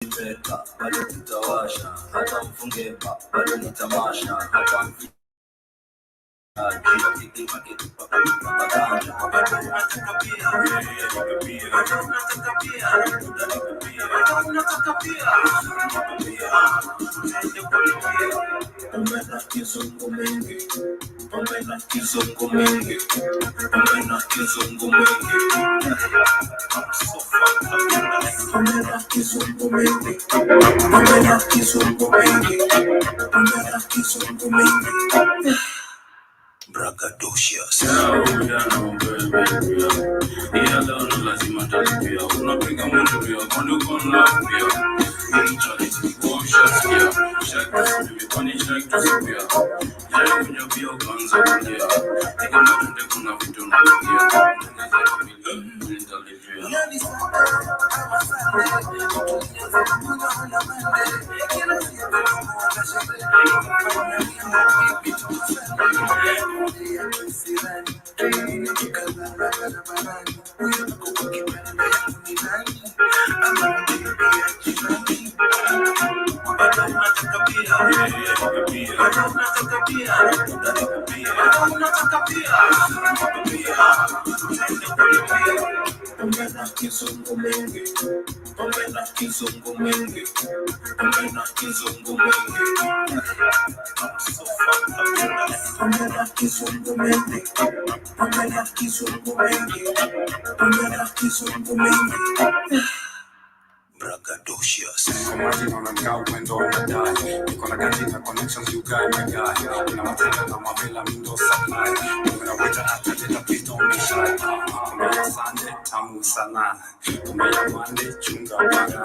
Nimeka bado tutawasha, hata mfunge bado ni tamasha, hata kizungu mengi, kizungu mengi, kizungu mengi, kizungu mengi, kizungu mengi. Braggadocious. Kizungu mengi, kizungu mengi, kizungu mengi, kizungu mengi, kizungu mengi. Braggadocious. Imagine on a girl went on a die. You gonna get in the connections, you guy, my guy. And I'm telling them, I'm a window supply. I'm gonna wait after the please don't be shy. Kumaya Sunday, tamu sana. Kumaya Monday, chunga bana.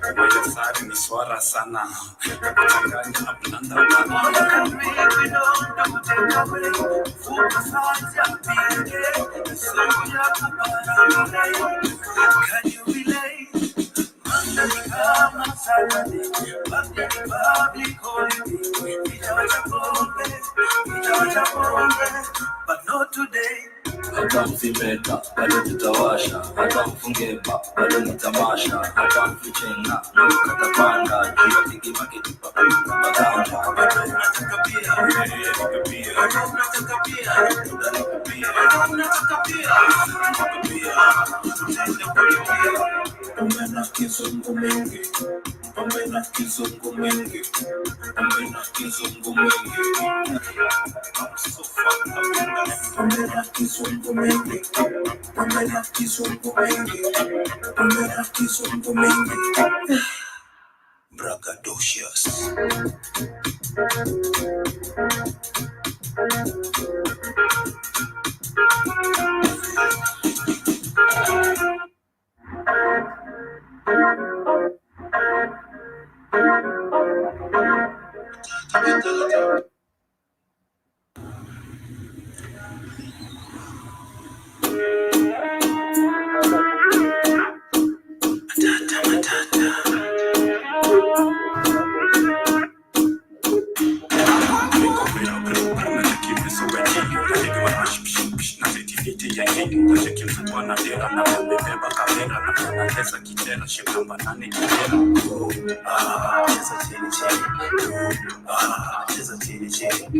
Kumaya Saturday, ni swara sana. Kuchanganya na blanda bana. We don't take away. Focus on your beauty. So can you relate? Kama Saturday, Monday, public holiday, but not today. Hata mzimeka, bado tutawasha, hata mfunge bado ni tamasha, hata mfichenga, katapanda, jua tiki maketi baganja. Kizungu mengi, kizungu mengi, kizungu mengi, kizungu mengi, kizungu mengi, kizungu mengi. Braggadocious.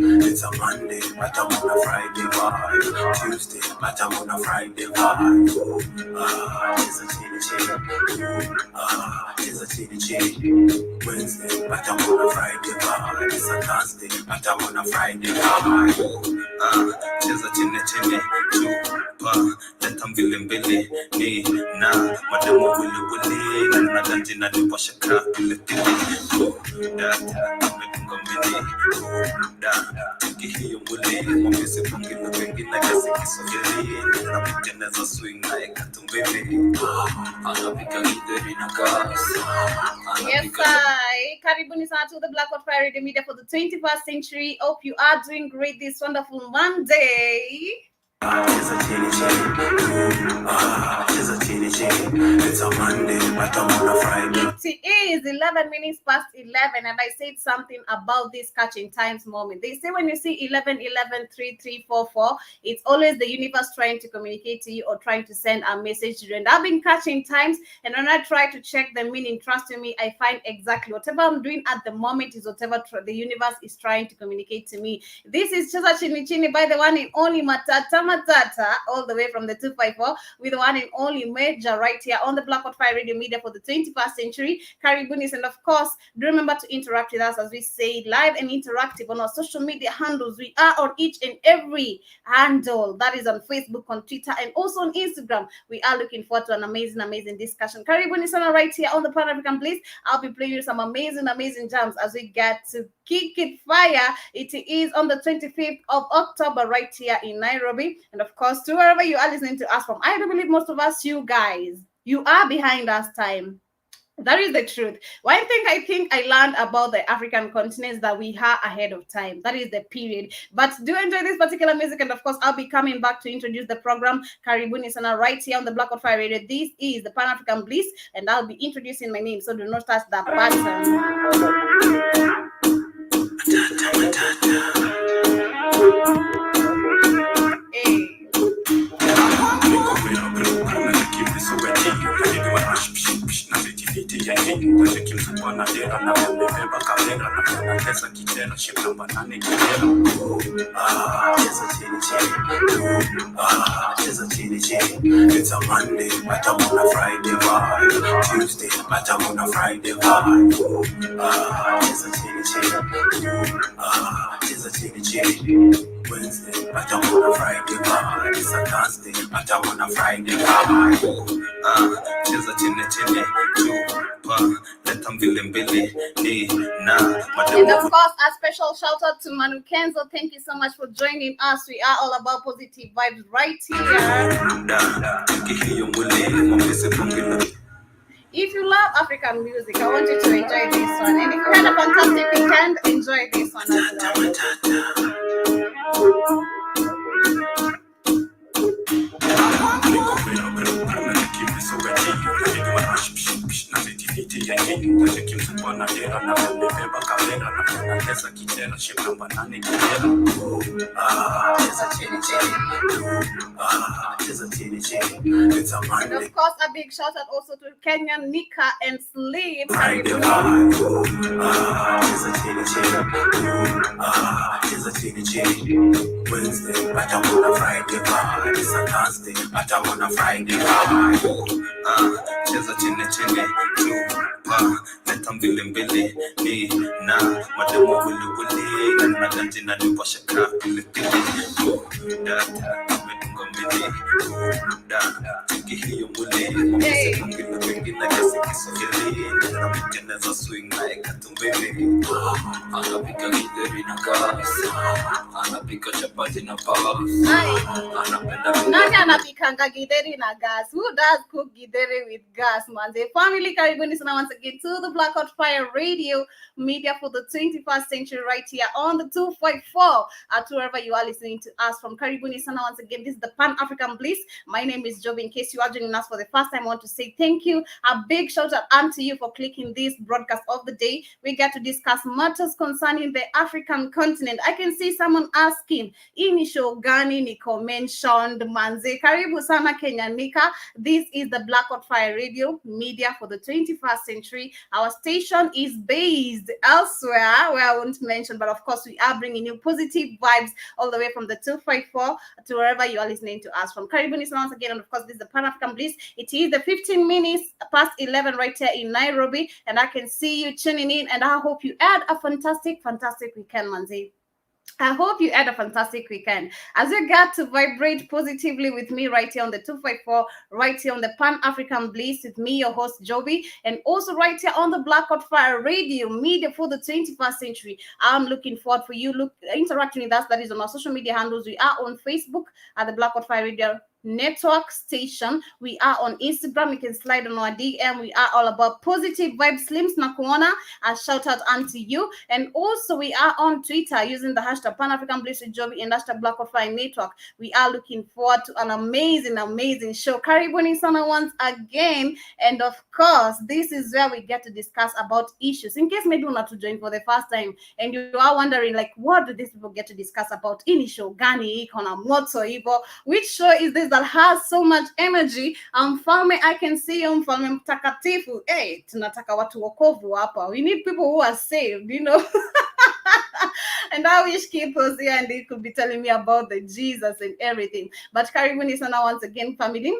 It's a Monday, but I'm on a Friday vibe. Tuesday, but I'm on a Friday vibe. It's a chili. Wednesday, but I'm on a Friday vibe. It's a Thursday, but I'm on a Friday vibe. It's a chili. Let them feel mbele ni na madamu wili na ganji na nipo shaka ile data mmetunga da hiyo mwili mwese pongina wengi na kasi Kiswahili na kutengeneza swing na ekatumbele anapika hideri na kasi. Yes, karibuni sana to the Blackout Fire Radio Media for the 21st century. Hope you are doing great this wonderful Monday. It's a chini. It's a Monday, but I'm on a Friday. It is 11 minutes past 11, and I said something about this catching times moment. They say when you see 11, 11, 3, 3, 4, 4, it's always the universe trying to communicate to you or trying to send a message to you. And I've been catching times, and when I try to check the meaning, trust me, I find exactly whatever I'm doing at the moment is whatever the universe is trying to communicate to me. This is Cheza Chini Chini by the one and only Matata, all the way from the 254, with the one and only Major right here on the Black Hot Fire Radio Media for the 21st century. Karibunis, and of course, do remember to interact with us as we say live and interactive on our social media handles. We are on each and every handle, that is on Facebook, on Twitter, and also on Instagram. We are looking forward to an amazing discussion. Karibunis right here on the Pan African Place. I'll be playing you some amazing jams as we get to kick it fire. It is on the 25th of October right here in Nairobi, and of course to wherever you are listening to us from. I do believe most of us, you guys, you are behind us time. That is the truth. One thing I learned about the African continent is that we are ahead of time. That is the period. But do enjoy this particular music, and of course, I'll be coming back to introduce the program. Karibuni Sana right here on the Black Hot Fire Radio. This is the Pan African Bliss, and I'll be introducing my name. So do not touch that button. It's a Monday, but I'm on a Friday vibe. Tuesday, but I'm on a Friday vibe. It's a chili. Wednesday, but I'm on a Friday vibe. It's a Thursday, but I'm on a Friday vibe. Cheza chini chupa, let them Billy, and of course, a special shout out to Manu Kenzo. Thank you so much for joining us. We are all about positive vibes right here. If you love African music, I want you to enjoy this one. And if you had a fantastic weekend, enjoy this one as well. And of course, a big shout out also to Kenyan Nika and Sleep. Wednesday, but I'm on a Friday vibe. It's a Thursday, but I'm on a Friday vibe. Cheza chini chupa, let them Billy, mademo wuli, na ganji na nipo shaka pili. Data, medunga mbili, tiki hiyo muli, mwese pangila wengi na kesi kisogeli, na miteneza swing na ekatumbili. Anapika githeri na gas, anapika chapati na pasta. Nani anapikanga githeri na gas? Who does cook githeri with gas, man? The family Karibuni Sana once again to the Black Hot Fire Radio Media for the 21st century right here on the 254. To wherever you are listening to us from, Karibuni Sana once again. This is the Pan African Bliss. My name is Joby. In case you are joining us for the first time, I want to say thank you. A big shout out to you for clicking this broadcast of the day. We get to discuss matters concerning the African continent. I can see someone asking, ini show gani niko mentioned manze? Karibu sana Kenya Nika. This is the Black Hot Fire Radio Media for the 21st century. Our station is based elsewhere where I won't mention, but of course we are bringing you positive vibes all the way from the 254 to wherever you are listening to us from. Karibuni Sana once again, and of course this is the Pan African Bliss. It is the 15 minutes past 11 right here in Nairobi, and I can see you tuning in, and I hope you had a fantastic weekend, manzi. I hope you had a fantastic weekend as you got to vibrate positively with me right here on the 254, right here on the Pan African Bliss with me, your host Joby, and also right here on the Black Hot Fire Radio Media for the 21st century. I'm looking forward for you interacting with us. That is on our social media handles. We are on Facebook at the Black Hot Fire Radio Network Station. We are on Instagram. You can slide on our DM. We are all about positive vibes. Slims Nakuona, a shout out unto you. And also, we are on Twitter using the hashtag Pan African Bliss with Joby and hashtag Black Fire Network. We are looking forward to an amazing show. Karibuni sana once again. And of course, this is where we get to discuss about issues. In case maybe you're not to join for the first time and you are wondering, like, what do these people get to discuss about? Ini show gani, kona moto hivyo. Which show is this that has so much energy? Mfalme, I can see you, Mfalme mtakatifu. Hey, tunataka watu wokovu hapa. We need people who are saved, you know. And I wish Kip was here and he could be telling me about the Jesus and everything. But karibuni sana once again, family.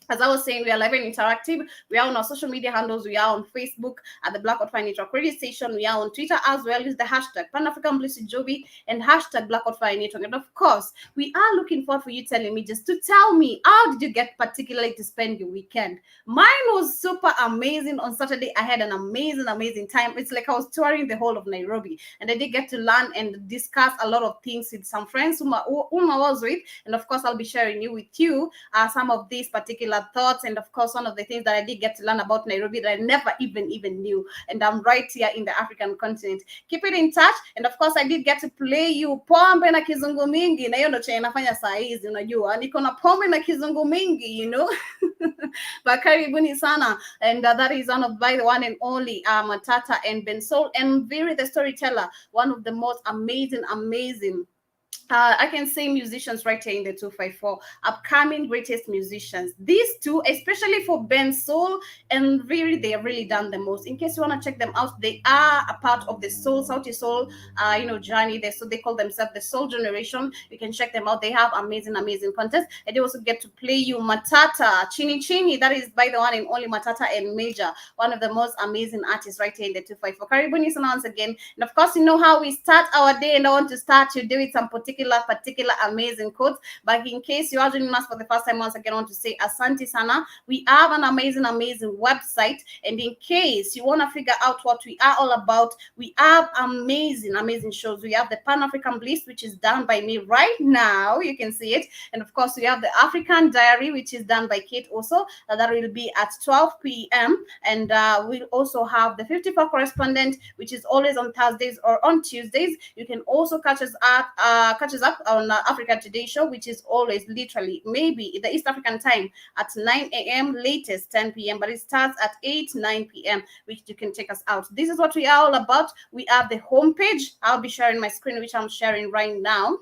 As I was saying, we are live and interactive. We are on our social media handles. We are on Facebook at the Black Out Fire Network Radio Station. We are on Twitter as well. Use the hashtag Pan African Bliss with Joby and hashtag Black Out Fire Network. And of course, we are looking forward for you telling me just to tell me, how did you get particularly to spend your weekend? Mine was super amazing. On Saturday, I had an amazing time. It's like I was touring the whole of Nairobi, and I did get to learn and discuss a lot of things with some friends whom I was with. And of course, I'll be sharing with you some of these particular thoughts, and of course one of the things that I did get to learn about Nairobi that I never even knew, and I'm right here in the African continent. Keep it in touch, and of course I did get to play you pombe na kizungu mingi, na hiyo ndo chenye nafanya saa hizi, unajua niko na pombe na kizungu mingi, you know. But karibuni sana, and that is one of by the one and only Matata and Bensoul and Viri the storyteller, one of the most amazing I can say musicians right here in the 254, upcoming greatest musicians. These two, especially for Bensoul and really, they have really done the most. In case you want to check them out, they are a part of the Soul, Sauti Soul, journey. So they call themselves the Soul Generation. You can check them out. They have amazing contests. And they also get to play you Matata, Chini. That is by the one and only Matata and Major, one of the most amazing artists right here in the 254. Karibuni sana once again. And of course, you know how we start our day, and I want to start your day with some particular amazing quotes. But in case you are joining us for the first time, once again, I want to say asante sana. We have an amazing website, and in case you want to figure out what we are all about, we have amazing shows. We have the Pan African Bliss, which is done by me right now, you can see it, and of course we have the African Diary, which is done by Kate also. That will be at 12 p.m. and we'll also have the 54 correspondent, which is always on Thursdays or on Tuesdays. You can also catch us up on Africa Today show, which is always literally maybe the East African time at 9 a.m. latest 10 p.m. but it starts at 9 p.m. which you can check us out. This is what we are all about. We have the homepage. I'll be sharing my screen, which I'm sharing right now.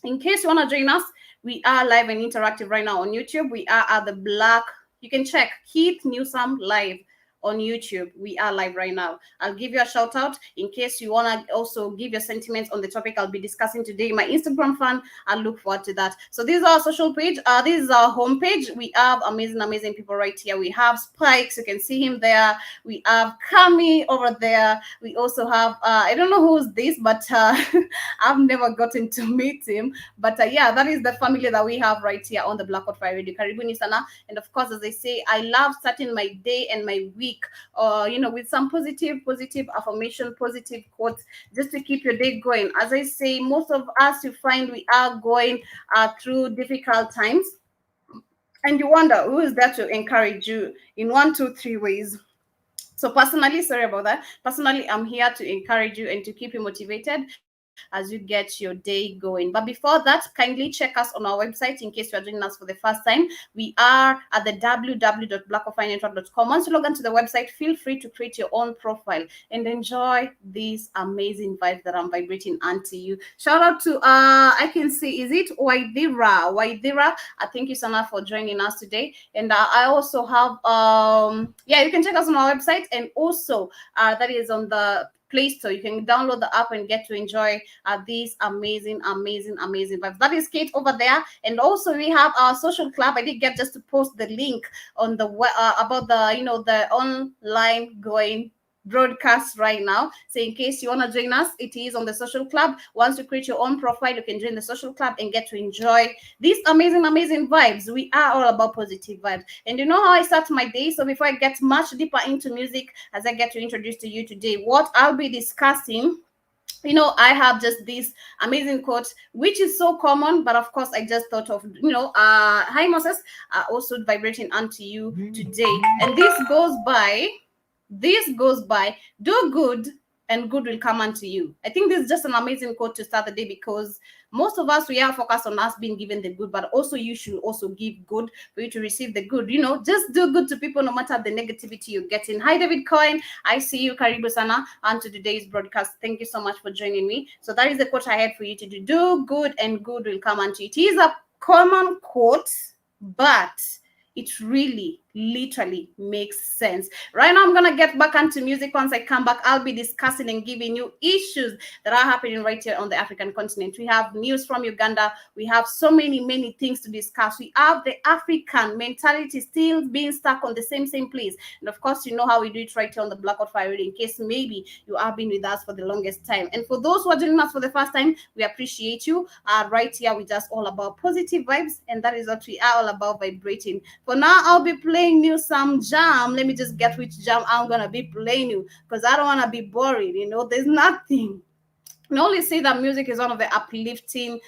In case you want to join us, we are live and interactive right now on YouTube. We are at the Black. You can check Keith Newsome live on YouTube. We are live right now. I'll give you a shout out in case you want to also give your sentiments on the topic I'll be discussing today. My Instagram fan, I'll look forward to that. So this is our social page. This is our homepage. We have amazing people right here. We have Spikes. You can see him there. We have Kami over there. We also have, I don't know who's this, but I've never gotten to meet him. But yeah, that is the family that we have right here on the Black Out Fire Radio. Karibuni sana. And of course, as I say, I love starting my day and my week with some positive affirmation, positive quotes, just to keep your day going. As I say, most of us, you find we are going through difficult times, and you wonder who is there to encourage you in 1, 2, 3 ways. So personally, sorry about that. Personally, I'm here to encourage you and to keep you motivated as you get your day going. But before that, kindly check us on our website in case you are joining us for the first time. We are at the www.blackoutfirenetwork.com. Once you log into the website, feel free to create your own profile and enjoy these amazing vibes that I'm vibrating onto you. Shout out to I can see, is it Waidira? Thank you so much for joining us today. And I also have you can check us on our website, and also that is on the Play Store. You can download the app and get to enjoy these amazing vibes. That is Kate over there. And also we have our social club. I did get just to post the link on the about the the online going broadcast right now. So in case you want to join us, it is on the social club. Once you create your own profile, you can join the social club and get to enjoy these amazing vibes. We are all about positive vibes. And you know how I start my day. So before I get much deeper into music, as I get to introduce to you today what I'll be discussing, I have just this amazing quote, which is so common, but of course, I just thought of, hi Moses, also vibrating onto you today. And this goes by, do good and good will come unto you. I think this is just an amazing quote to start the day, because most of us, we are focused on us being given the good, but also you should also give good for you to receive the good. Just do good to people no matter the negativity you're getting. Hi, David Cohen. I see you, Karibu Sana, on to today's broadcast. Thank you so much for joining me. So that is the quote I had for you to do. Do good and good will come unto you. It is a common quote, but it really literally makes sense. Right now, I'm gonna get back onto music. Once I come back, I'll be discussing and giving you issues that are happening right here on the African continent. We have news from Uganda. We have so many things to discuss. We have the African mentality still being stuck on the same place. And of course, you know how we do it right here on the Blackout Fire Radio, in case maybe you have been with us for the longest time. And for those who are joining us for the first time, we appreciate you. Right here, we just all about positive vibes, and that is what we are all about, vibrating. For now, I'll be playing you some jam. Let me just get which jam I'm gonna be playing you, because I don't want to be boring. There's nothing. I only say that music is one of the uplifting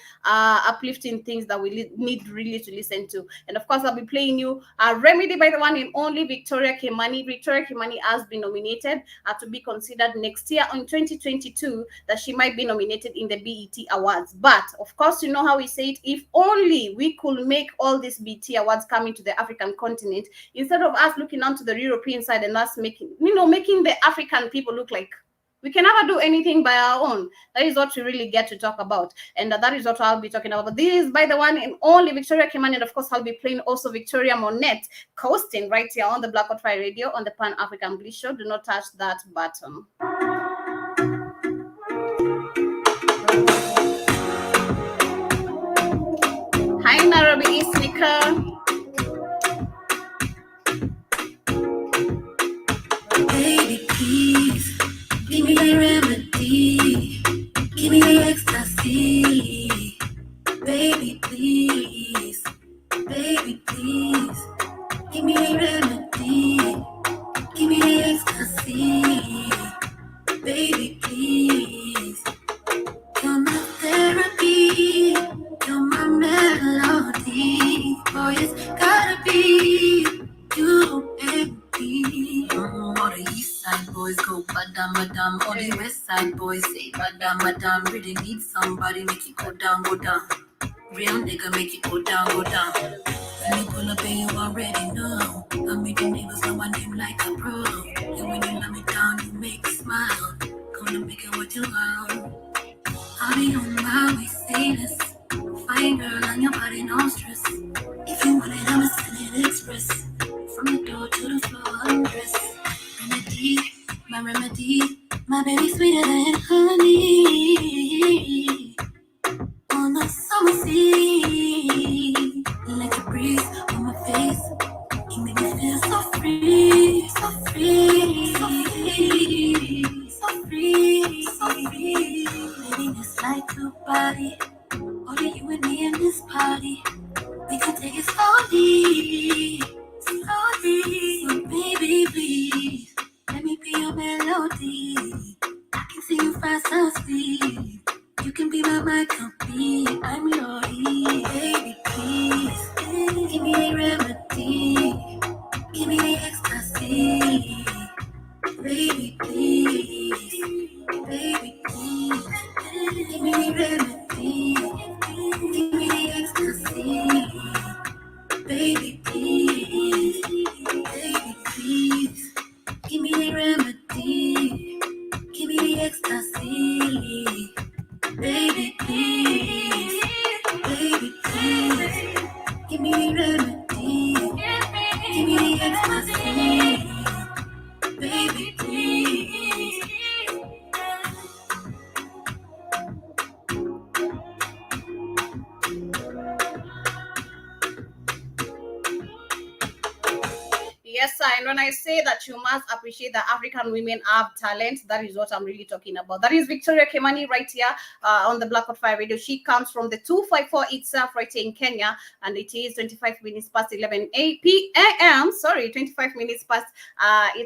things that we need really to listen to. And of course, I'll be playing you Remedy by the one and only Victoria Kimani. Victoria Kimani has been nominated to be considered next year in 2022, that she might be nominated in the BET Awards. But of course, you know how we say it, if only we could make all these BET Awards coming to the African continent, instead of us looking onto the European side and us making the African people look like we can never do anything by our own. That is what we really get to talk about. And that is what I'll be talking about. But this is by the one and only Victoria Kimani. And of course, I'll be playing also Victoria Monette, coasting right here on the Blackout Fire Radio on the Pan African Bliss Show. Do not touch that button. Hi, Nairobi East Sneaker. Baby, please, give me a remedy. Give me the ecstasy. Baby, please. Baby, please. Give me a remedy. Give me the ecstasy. Baby, please. You're my therapy. You're my melody. Boy, it's gotta be you and me. All the east side boys go badam. All the west side boys say badam. Really need somebody make it go down. Real nigga make it go down. When you pull up and you already know, I make the neighbors know my name like a pro. And when you let me down, you make me smile. Gonna make it what you want. I'll be on my way, say this. Fine girl on your body, no stress. If you want it, I'ma send it express. From the door to the floor, undress. Remedy, my baby sweeter than honey. On a summer sea, like a breeze on my face. You make me feel so free, so free, so free, so free, so free. Baby, it's like your body. Only you and me in this party. We can take it slowly. So baby, please, let me be your melody. I can see you fast asleep. You can be my Michael B. I'm your E. Baby, please, give me a remedy. Give me the ecstasy. Baby, please. Baby, please. Give me the remedy. Give me the ecstasy. Baby, please. Baby, please. Give me the remedy. Give me the ecstasy. Baby, please. Baby, please. Give me the remedy. Give me the ecstasy. Baby, please. when I say that you must appreciate that African women have talent, that is what I'm really talking about. That is Victoria Kimani right here on the Black Hot Fire Radio. She comes from the 254 itself right here in Kenya, and it is 25 minutes past 11 p.m. Sorry, 25 minutes past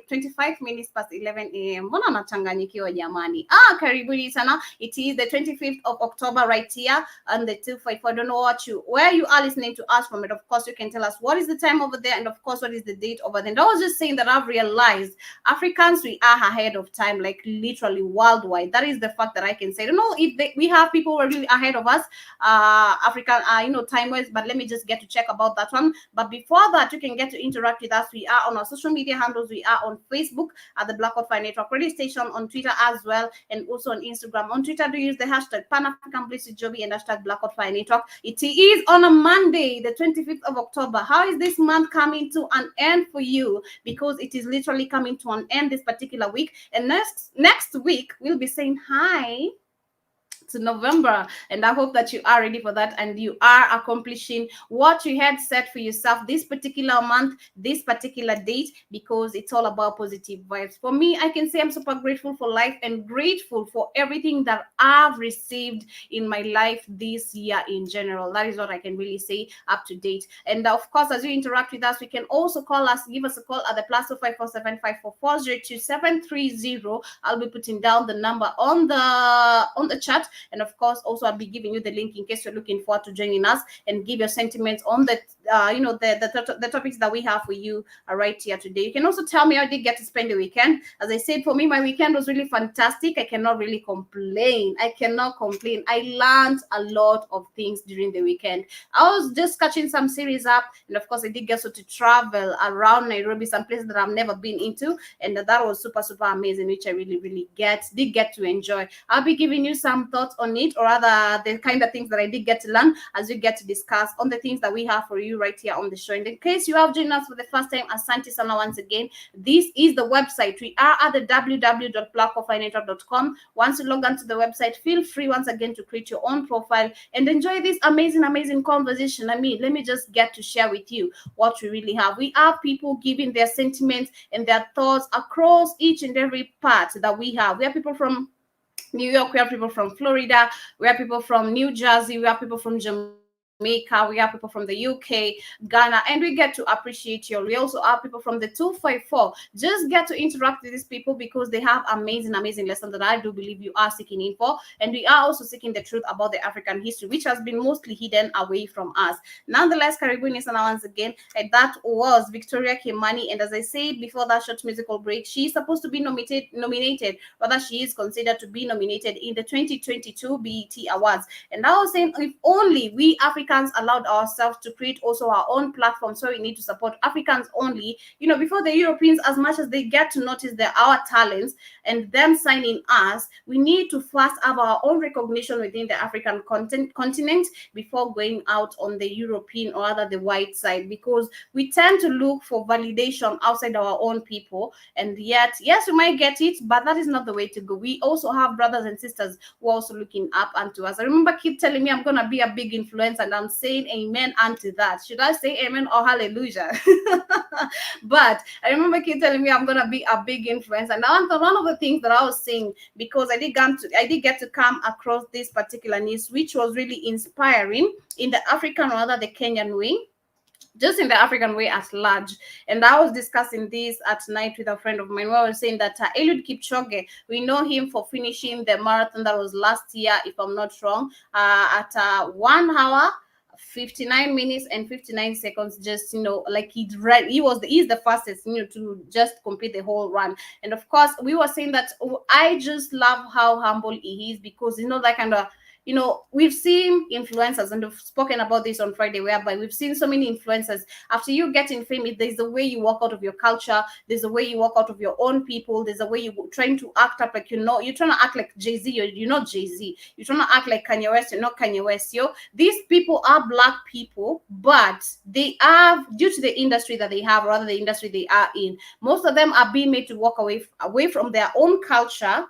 25 minutes past 11 a.m. Mbona nachanganyikiwa jamani? Karibuni sana. It is the 25th of October right here on the 254. I don't know where you are listening to us from, but of course you can tell us what is the time over there, and of course what is the date over there. And I was just saying that I've realized Africans, we are ahead of time, like literally worldwide. That is the fact that I can say. I don't know if we have people who are really ahead of us, African, time-wise, but let me just get to check about that one. But before that, you can get to interact with us. We are on our social media handles. We are on Facebook at the Black Hot Fire Network Radio Station, on Twitter as well, and also on Instagram. On Twitter, do use the hashtag Pan-African Bliss with Joby and hashtag Black Hot Fire Network. It is on a Monday, the 25th of October. How is this month coming to an end for you? Because it is literally coming to an end this particular week. And next week, we'll be saying hi to November, and I hope that you are ready for that and you are accomplishing what you had set for yourself this particular month, this particular date, because it's all about positive vibes. For me, I can say I'm super grateful for life and grateful for everything that I've received in my life this year in general. That is what I can really say up to date. And of course, as you interact with us, we can also call us, give us a call at the +254 544 I'll be putting down the number on the chat. And of course, also I'll be giving you the link in case you're looking forward to joining us and give your sentiments on the the topics that we have for you right here today. You can also tell me how you did get to spend the weekend. As I said, for me, my weekend was really fantastic. I cannot really complain. I learned a lot of things during the weekend. I was just catching some series up, and of course, I did get to travel around Nairobi, some places that I've never been into, and that was super amazing, which I really did get to enjoy. I'll be giving you some thoughts on it, or rather the kind of things that I did get to learn as we get to discuss on the things that we have for you right here on the show. And in case you have joined us for the first time, asante sana once again. This is the website. We are at the www.blackhotfirenetwork.com. Once you log onto the website, feel free once again to create your own profile and enjoy this amazing conversation. Let me just get to share with you what we really have. We are people giving their sentiments and their thoughts across each and every part that we have. We have people from New York, we have people from Florida, we have people from New Jersey, we have people from Jamaica, we have people from the UK, Ghana, and we get to appreciate you. We also have people from the 254. Just get to interact with these people because they have amazing lessons that I do believe you are seeking in for. And we are also seeking the truth about the African history, which has been mostly hidden away from us. Nonetheless, Karibuni sana once again. And that was Victoria Kimani. And as I said before that short musical break, she's supposed to be nominated, rather she is considered to be nominated in the 2022 BET Awards. And I was saying, if only we Africans allowed ourselves to create also our own platform, so we need to support Africans only, before the Europeans, as much as they get to notice our talents and them signing us, we need to first have our own recognition within the African continent before going out on the European or other the white side, because we tend to look for validation outside our own people. And yet, yes, we might get it, but that is not the way to go. We also have brothers and sisters who are also looking up unto us. I remember keep telling me I'm going to be a big influencer, and I'm saying amen unto that. Should I say amen or hallelujah? But I remember keep telling me I'm going to be a big influencer. And one of the things that I was saying, because I did get to come across this particular news, which was really inspiring in the African, or rather the Kenyan way, just in the African way at large. And I was discussing this at night with a friend of mine, where I was saying that Eliud Kipchoge, we know him for finishing the marathon that was last year, if I'm not wrong, at 1 hour, 59 minutes and 59 seconds. Just like he's the fastest to just complete the whole run. And of course, we were saying that I just love how humble he is, because that kind of we've seen influencers, and we've spoken about this on Friday, whereby we've seen so many influencers. After you get in fame, there's a way you walk out of your culture, there's a way you walk out of your own people, there's a way you're trying to act up like you're trying to act like Jay-Z, you're not Jay-Z, you're trying to act like Kanye West, you're not Kanye West. These people are Black people, but they are, due to the industry that they have, or rather the industry they are in, most of them are being made to walk away from their own culture,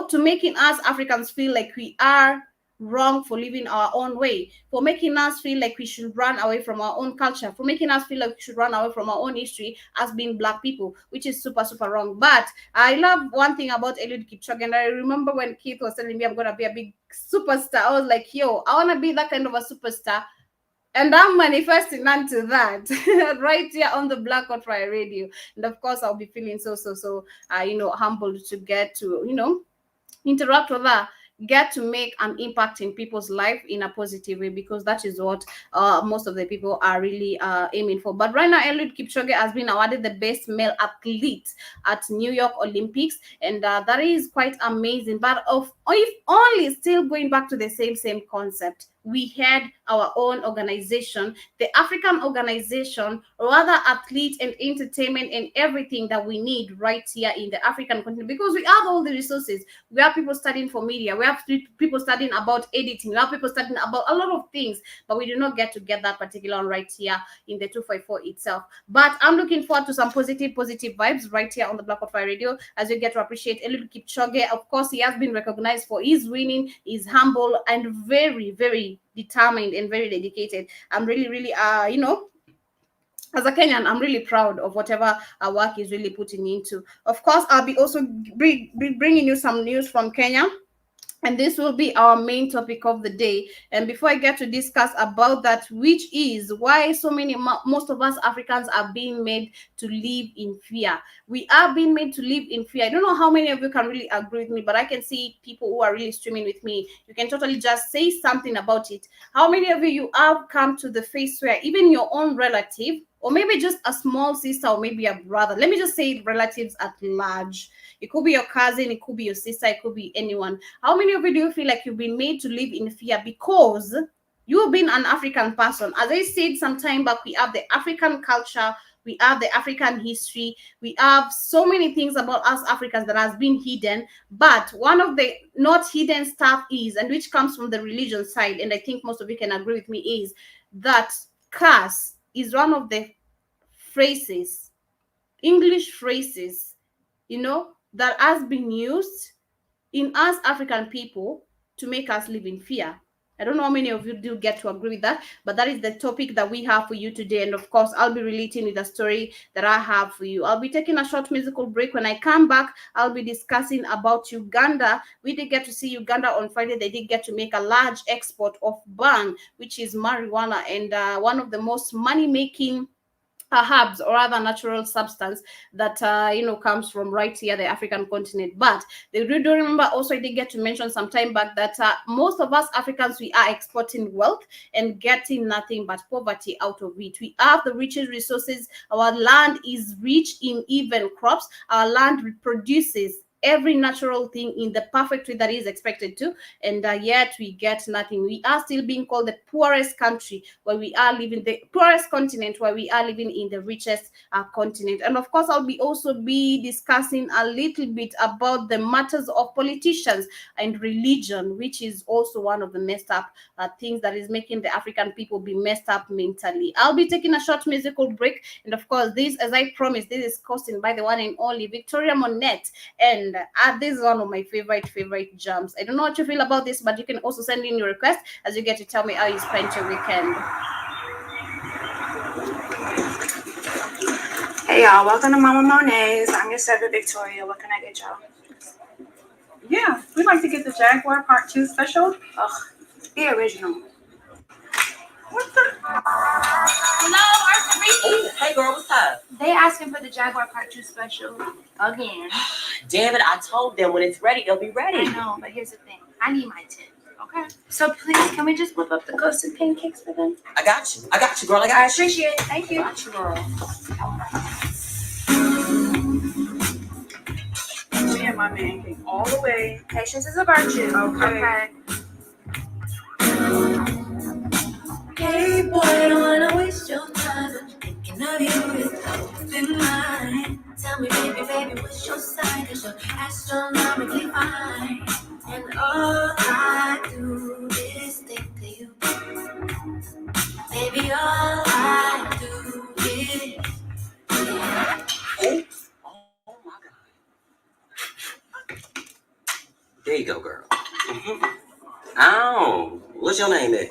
to making us Africans feel like we are wrong for living our own way, for making us feel like we should run away from our own culture, for making us feel like we should run away from our own history as being Black people, which is super, super wrong. But I love one thing about Eliud Kipchoge, and I remember when Keith was telling me I'm going to be a big superstar, I was like, yo, I want to be that kind of a superstar. And I'm manifesting unto that right here on the Black Hot Fire Radio. And of course, I'll be feeling so humbled to get to, interact with her, get to make an impact in people's life in a positive way, because that is what most of the people are really aiming for. But right now, Eliud Kipchoge has been awarded the best male athlete at New York Olympics, and that is quite amazing. But if only still going back to the same concept, we had our own organization, the African organization, or other athlete and entertainment and everything that we need right here in the African continent, because we have all the resources. We have people studying for media, we have people studying about editing, we have people studying about a lot of things, but we do not get to get that particular one right here in the 254 itself. But I'm looking forward to some positive vibes right here on the Black Hot Fire Radio, as you get to appreciate Eliud Kipchoge. Of course, he has been recognized for his winning, he's humble and very, very determined and very dedicated. I'm really, as a Kenyan, I'm really proud of whatever work he's really putting into. Of course, I'll be also bringing you some news from Kenya, and this will be our main topic of the day. And before I get to discuss about that, which is why most of us Africans are being made to live in fear. We are being made to live in fear. I don't know how many of you can really agree with me, but I can see people who are really streaming with me. You can totally just say something about it. How many of you have come to the phase where even your own relative, or maybe just a small sister, or maybe a brother, let me just say relatives at large, it could be your cousin, it could be your sister, it could be anyone. How many of you do feel like you've been made to live in fear because you've been an African person? As I said some time back, we have the African culture, we have the African history, we have so many things about us Africans that has been hidden. But one of the not hidden stuff is, and which comes from the religion side, and I think most of you can agree with me, is that curse is one of the phrases, English phrases, that has been used in us African people to make us live in fear. I don't know how many of you do get to agree with that, but that is the topic that we have for you today. And of course, I'll be relating with a story that I have for you. I'll be taking a short musical break. When I come back, I'll be discussing about Uganda. We did get to see Uganda on Friday. They did get to make a large export of bang, which is marijuana, and one of the most money-making herbs or other natural substance that comes from right here, the African continent. But they do remember also, I did get to mention some time back that most of us Africans, we are exporting wealth and getting nothing but poverty out of it. We have the richest resources. Our land is rich in even crops. Our land produces every natural thing in the perfect way that is expected to, and yet we get nothing. We are still being called the poorest country, where we are living, the poorest continent, where we are living in the richest continent. And of course, I'll also be discussing a little bit about the matters of politicians and religion, which is also one of the messed up things that is making the African people be messed up mentally. I'll be taking a short musical break, and of course, this, as I promised, this is hosted by the one and only Victoria Monette, and this is one of my favorite jams. I don't know what you feel about this, but you can also send in your request as you get to tell me how you spent your weekend. Hey y'all, welcome to Mama Monet's. I'm your server Victoria. What can I get y'all? Yeah, we'd like to get the Jaguar Part 2 special. Ugh, the original. What's the... Hello, hey girl, what's up? They asking for the Jaguar Part 2 special again. Damn it, I told them when it's ready, it'll be I ready. know, but here's the thing. I need my tip, okay? So please, can we just whip up the ghosted pancakes for them? I got you, girl, I I got you. appreciate it. Thank you. I got you, girl. Me and my man came all the way. Patience is a virtue. Okay. Hey boy, I don't wanna waste your time. I'm thinking of you with open mind. Tell me, baby, what's your sign? 'Cause you're astronomically fine. And all I do is think of you. Baby, all I do is Oh my God. There you go, girl. Oh, what's your name is?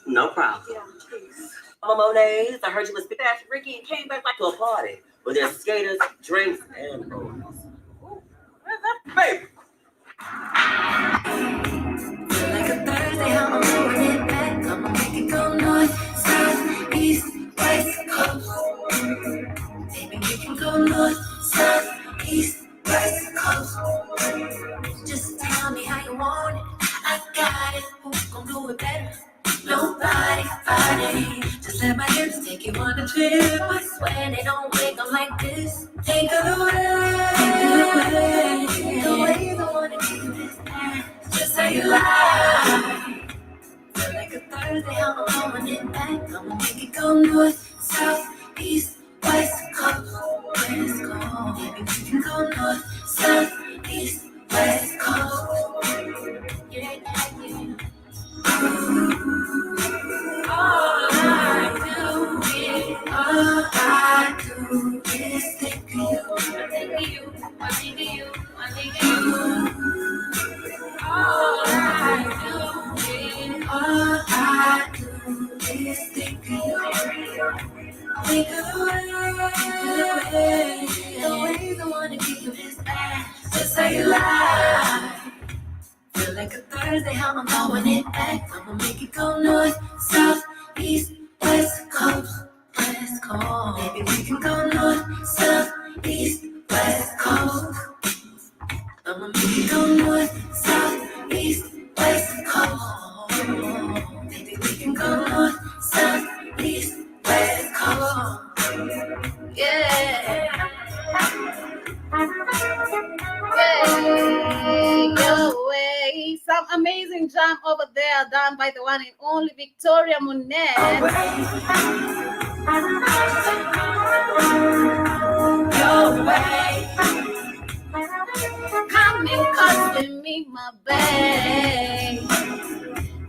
No problem. Yeah, please. Mama Monets, I heard you was with that Ricky and came back like to a party. Where there's skaters, drinks, and booze. Where's that baby? Like a Thursday, how I'm throwing it back. I'ma make it go north, south, east, west, coast. Baby, we can go north, south, east, west, coast. Just tell me how you want it. I got it. Who's gon' do it better? Nobody, body. Just let my hips take you on a trip. I swear they don't wake up like this. Take it away. The way you wanna do this. Just how you lie. Feel like a Thursday, I'm throwing it back. I'ma make it go north, south, east, west, coast. West coast. Baby, we can go north, south, east, west coast. Yeah, yeah, yeah. All I do is think of you. I think of you. I think of you. I think of you. All I do is think of you. Think of the ways I wanna give you this ass. Just how you lie. Feel like a Thursday, how I'm throwing it back. I'ma make it go north, south, east, west coast, west coast. Maybe we can go north, south, east, west coast. I'ma make it go north, south, east, west coast. Maybe we can go north, south, east, west coast. Yeah. Go away. Some amazing jam over there done by the one and only Victoria Monet. Your way. Come and costing me my bag.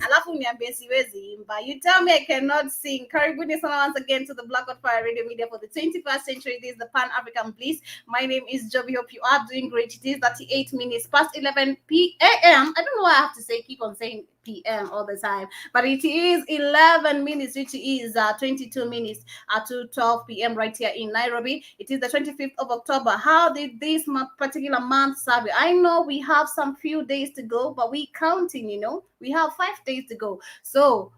Alafu niambie siwezi imba. You tell me I cannot sing. Karibuni sana once again to the Black on Fire Radio Media for the 21st century. This is the Pan-African Bliss. My name is Joby. Hope you are doing great. It is 38 minutes past 11 p.m. I don't know why I have to say, keep on saying p.m. all the time, but it is 11 minutes, which is 22 minutes to 12 p.m. right here in Nairobi. It is the 25th of October. How did this particular month serve you? I know we have some few days to go, but we counting, you know, we have 5 days to go. So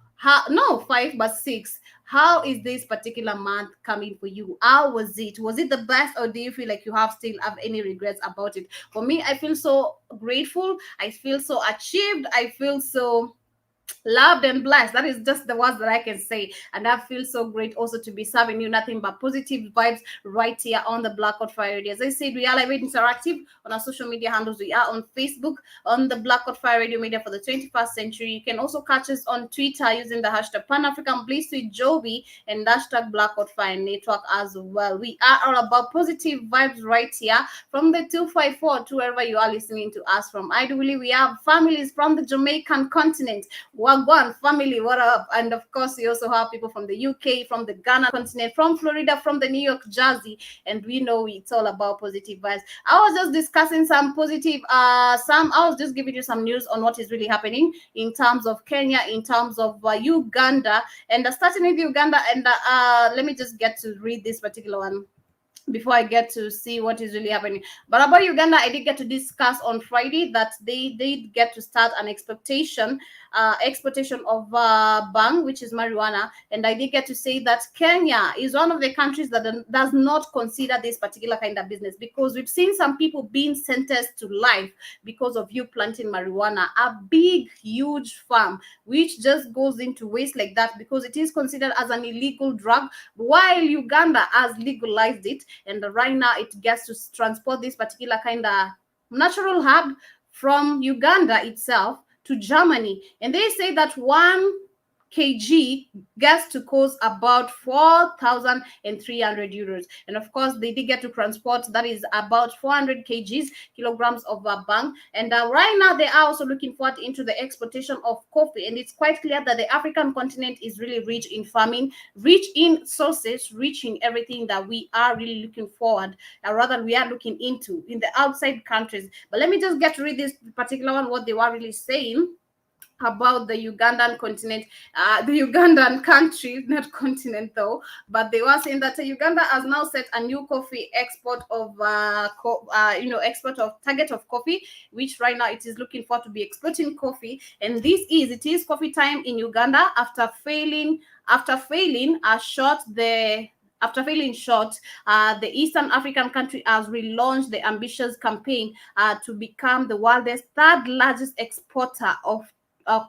no 5 but 6. How is this particular month coming for you? How was it? Was it the best, or do you feel like you still have any regrets about it? For me, I feel so grateful. I feel so achieved. I feel so loved and blessed. That is just the words that I can say. And I feel so great also to be serving you nothing but positive vibes right here on the Black on Fire Radio. As I said, we are live interactive on our social media handles. We are on Facebook on the Black on Fire Radio Media for the 21st century. You can also catch us on Twitter using the hashtag Pan-African Bliss with Joby and hashtag Black on Fire Network as well. We are all about positive vibes right here from the 254 to wherever you are listening to us from. I do believe we have families from the Jamaican continent. Wagwan family, what up? And of course, we also have people from the UK, from the Ghana continent, from Florida, from the New York Jersey, and we know it's all about positive vibes. I was just discussing some positive, I was just giving you some news on what is really happening in terms of Kenya, in terms of Uganda, and starting with Uganda, and let me just get to read this particular one before I get to see what is really happening. But about Uganda, I did get to discuss on Friday that they did get to start an exportation of bang, which is marijuana. And I did get to say that Kenya is one of the countries that does not consider this particular kind of business, because we've seen some people being sentenced to life because of you planting marijuana, a big, huge farm, which just goes into waste like that because it is considered as an illegal drug, while Uganda has legalized it. And right now it gets to transport this particular kind of natural herb from Uganda itself to Germany. And they say that 1 kg gets to cost about 4,300 euros. And of course, they did get to transport, that is about 400 kilograms of bang. And right now, they are also looking forward into the exportation of coffee. And it's quite clear that the African continent is really rich in farming, rich in sources, rich in everything that we are really looking forward, or rather we are looking into in the outside countries. But let me just get to read this particular one, what they were really saying about the Ugandan continent, the Ugandan country, not continent though, but they were saying that Uganda has now set a new coffee export of, export of target of coffee, which right now it is looking for to be exporting coffee. And it is coffee time in Uganda after failing short, the Eastern African country has relaunched the ambitious campaign to become the world's third largest exporter of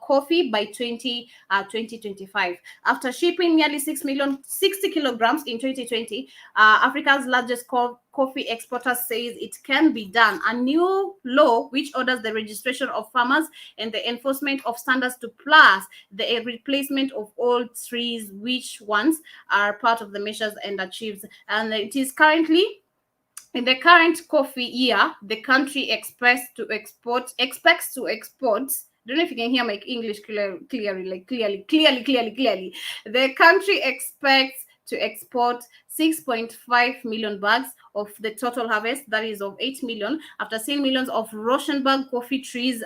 coffee by 2025. After shipping nearly 60 kilograms in 2020, Africa's largest coffee exporter says it can be done. A new law which orders the registration of farmers and the enforcement of standards to plus the replacement of old trees, which ones are part of the measures and achieves. And it is currently in the current coffee year, the country expects to export. I don't know if you can hear my English clearly. The country expects to export 6.5 million bags of the total harvest, that is of 8 million, after seeing millions of Rauschenberg coffee trees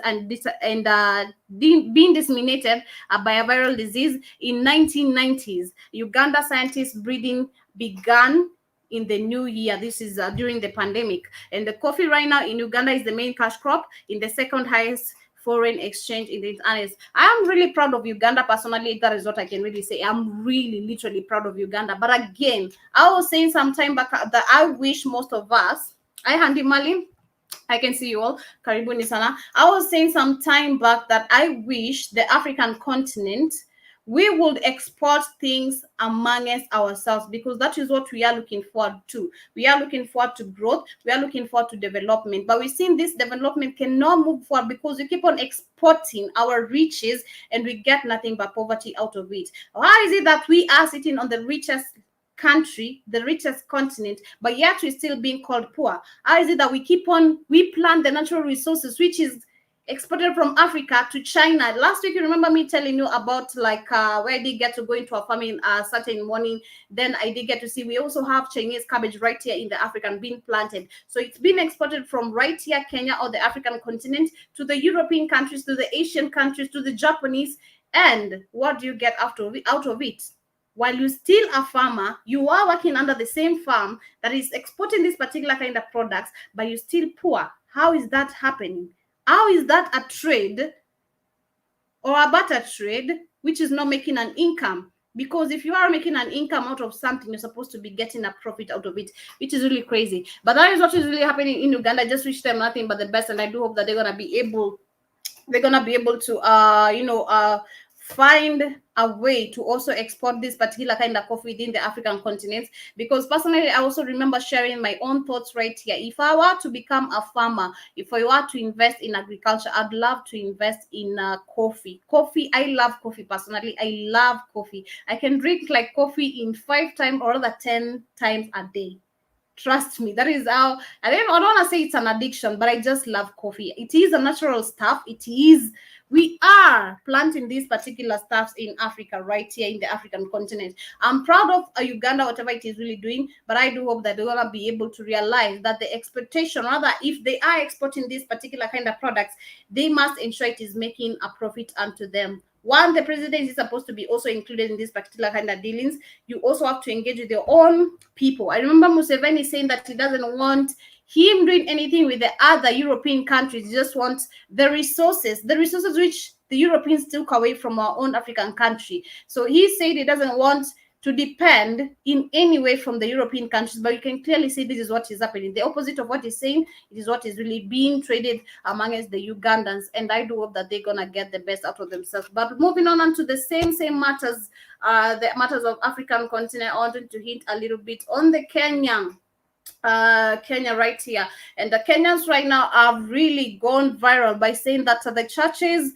being disseminated by a viral disease in 1990s. Uganda scientists breeding began in the new year. This is during the pandemic. And the coffee right now in Uganda is the main cash crop, in the second highest foreign exchange in the internet. I am really proud of Uganda personally. That is what I can really say. I'm really literally proud of Uganda. But again, I was saying some time back that I wish most of us, Handi Mali, I can see you all. Karibuni sana. I was saying some time back that I wish the African continent, we would export things amongst ourselves, because that is what we are looking forward to. We are looking forward to growth. We are looking forward to development. But we've seen this development cannot move forward because we keep on exporting our riches and we get nothing but poverty out of it. Why is it that we are sitting on the richest country, the richest continent, but yet we're still being called poor? How is it that we plant the natural resources, which is exported from Africa to China? Last week, you remember me telling you about where I did get to go into a farming certain morning. Then I did get to see we also have Chinese cabbage right here in the African being planted. So it's been exported from right here, Kenya, or the African continent, to the European countries, to the Asian countries, to the Japanese. And what do you get out of it? While you're still a farmer, you are working under the same farm that is exporting this particular kind of products, but you're still poor. How is that happening? How is that a trade or a barter trade which is not making an income? Because if you are making an income out of something, you're supposed to be getting a profit out of it, which is really crazy. But that is what is really happening in Uganda. I just wish them nothing but the best, and I do hope that they're gonna be able to find a way to also export this particular kind of coffee within the African continent. Because personally, I also remember sharing my own thoughts right here. If I were to become a farmer, if I were to invest in agriculture, I'd love to invest in coffee. I love coffee personally. I love coffee. I can drink like coffee in 5 times or rather 10 times a day. Trust me, that is how I don't want to say it's an addiction, but I just love coffee. It is a natural stuff. We are planting these particular stuffs in Africa, right here in the African continent. I'm proud of Uganda, whatever it is really doing, but I do hope that they're going to be able to realize that the expectation, rather, if they are exporting these particular kind of products, they must ensure it is making a profit unto them. One, the president is supposed to be also included in this particular kind of dealings. You also have to engage with your own people. I remember Museveni saying that he doesn't want him doing anything with the other European countries. He just wants the resources which the Europeans took away from our own African country. So he said he doesn't want to depend in any way from the European countries, but you can clearly see this is what is happening. The opposite of what he's saying, it is what is really being traded amongst the Ugandans, and I do hope that they're gonna get the best out of themselves. But moving on to the same matters, the matters of African continent, I wanted to hint a little bit on the Kenyan Kenya right here, and the Kenyans right now have really gone viral by saying that the churches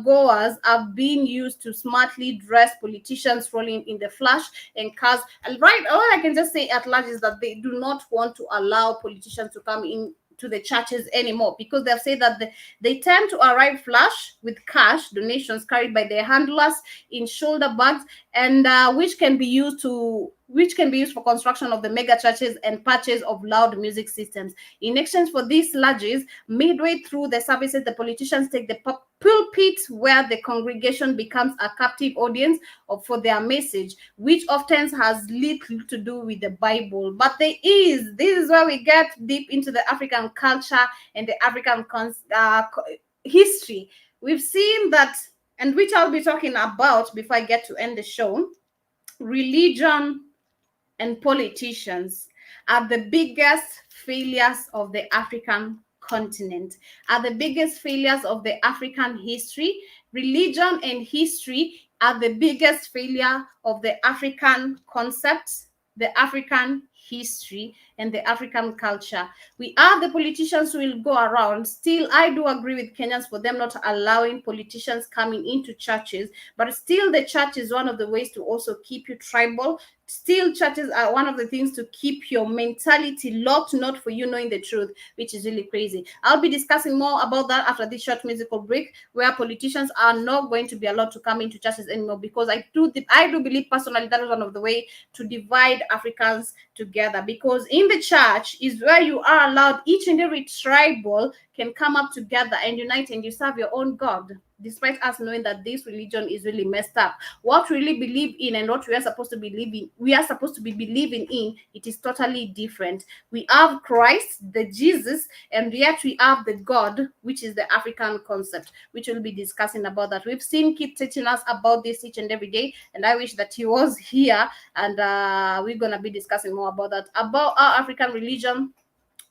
goers are being used to smartly dress politicians rolling in the flash and cars. And right, all I can just say at large is that they do not want to allow politicians to come in to the churches anymore, because they've said that they tend to arrive flush with cash donations carried by their handlers in shoulder bags, and which can be used for construction of the mega churches and purchase of loud music systems. In exchange for these larges, midway through the services, the politicians take the pulpit, where the congregation becomes a captive audience for their message, which often has little to do with the Bible. But this is where we get deep into the African culture and the African history. We've seen that, and which I'll be talking about before I get to end the show. Religion and politicians are the biggest failures of the African continent, are the biggest failures of the African history. Religion and history are the biggest failure of the African concepts, the African history, and the African culture. We are the politicians who will go around. Still, I do agree with Kenyans for them not allowing politicians coming into churches, but still the church is one of the ways to also keep you tribal. Still, churches are one of the things to keep your mentality locked, not for you knowing the truth, which is really crazy. I'll be discussing more about that after this short musical break, where politicians are not going to be allowed to come into churches anymore, because I do believe personally that is one of the way to divide Africans together, because in the church is where you are allowed, each and every tribal can come up together and unite, and you serve your own God, despite us knowing that this religion is really messed up. What we really believe in and what we are supposed to be believing in, it is totally different. We have Christ, the Jesus, and yet we have the God, which is the African concept, which we'll be discussing about that. We've seen Kit teaching us about this each and every day, and I wish that he was here, and we're going to be discussing more about that, about our African religion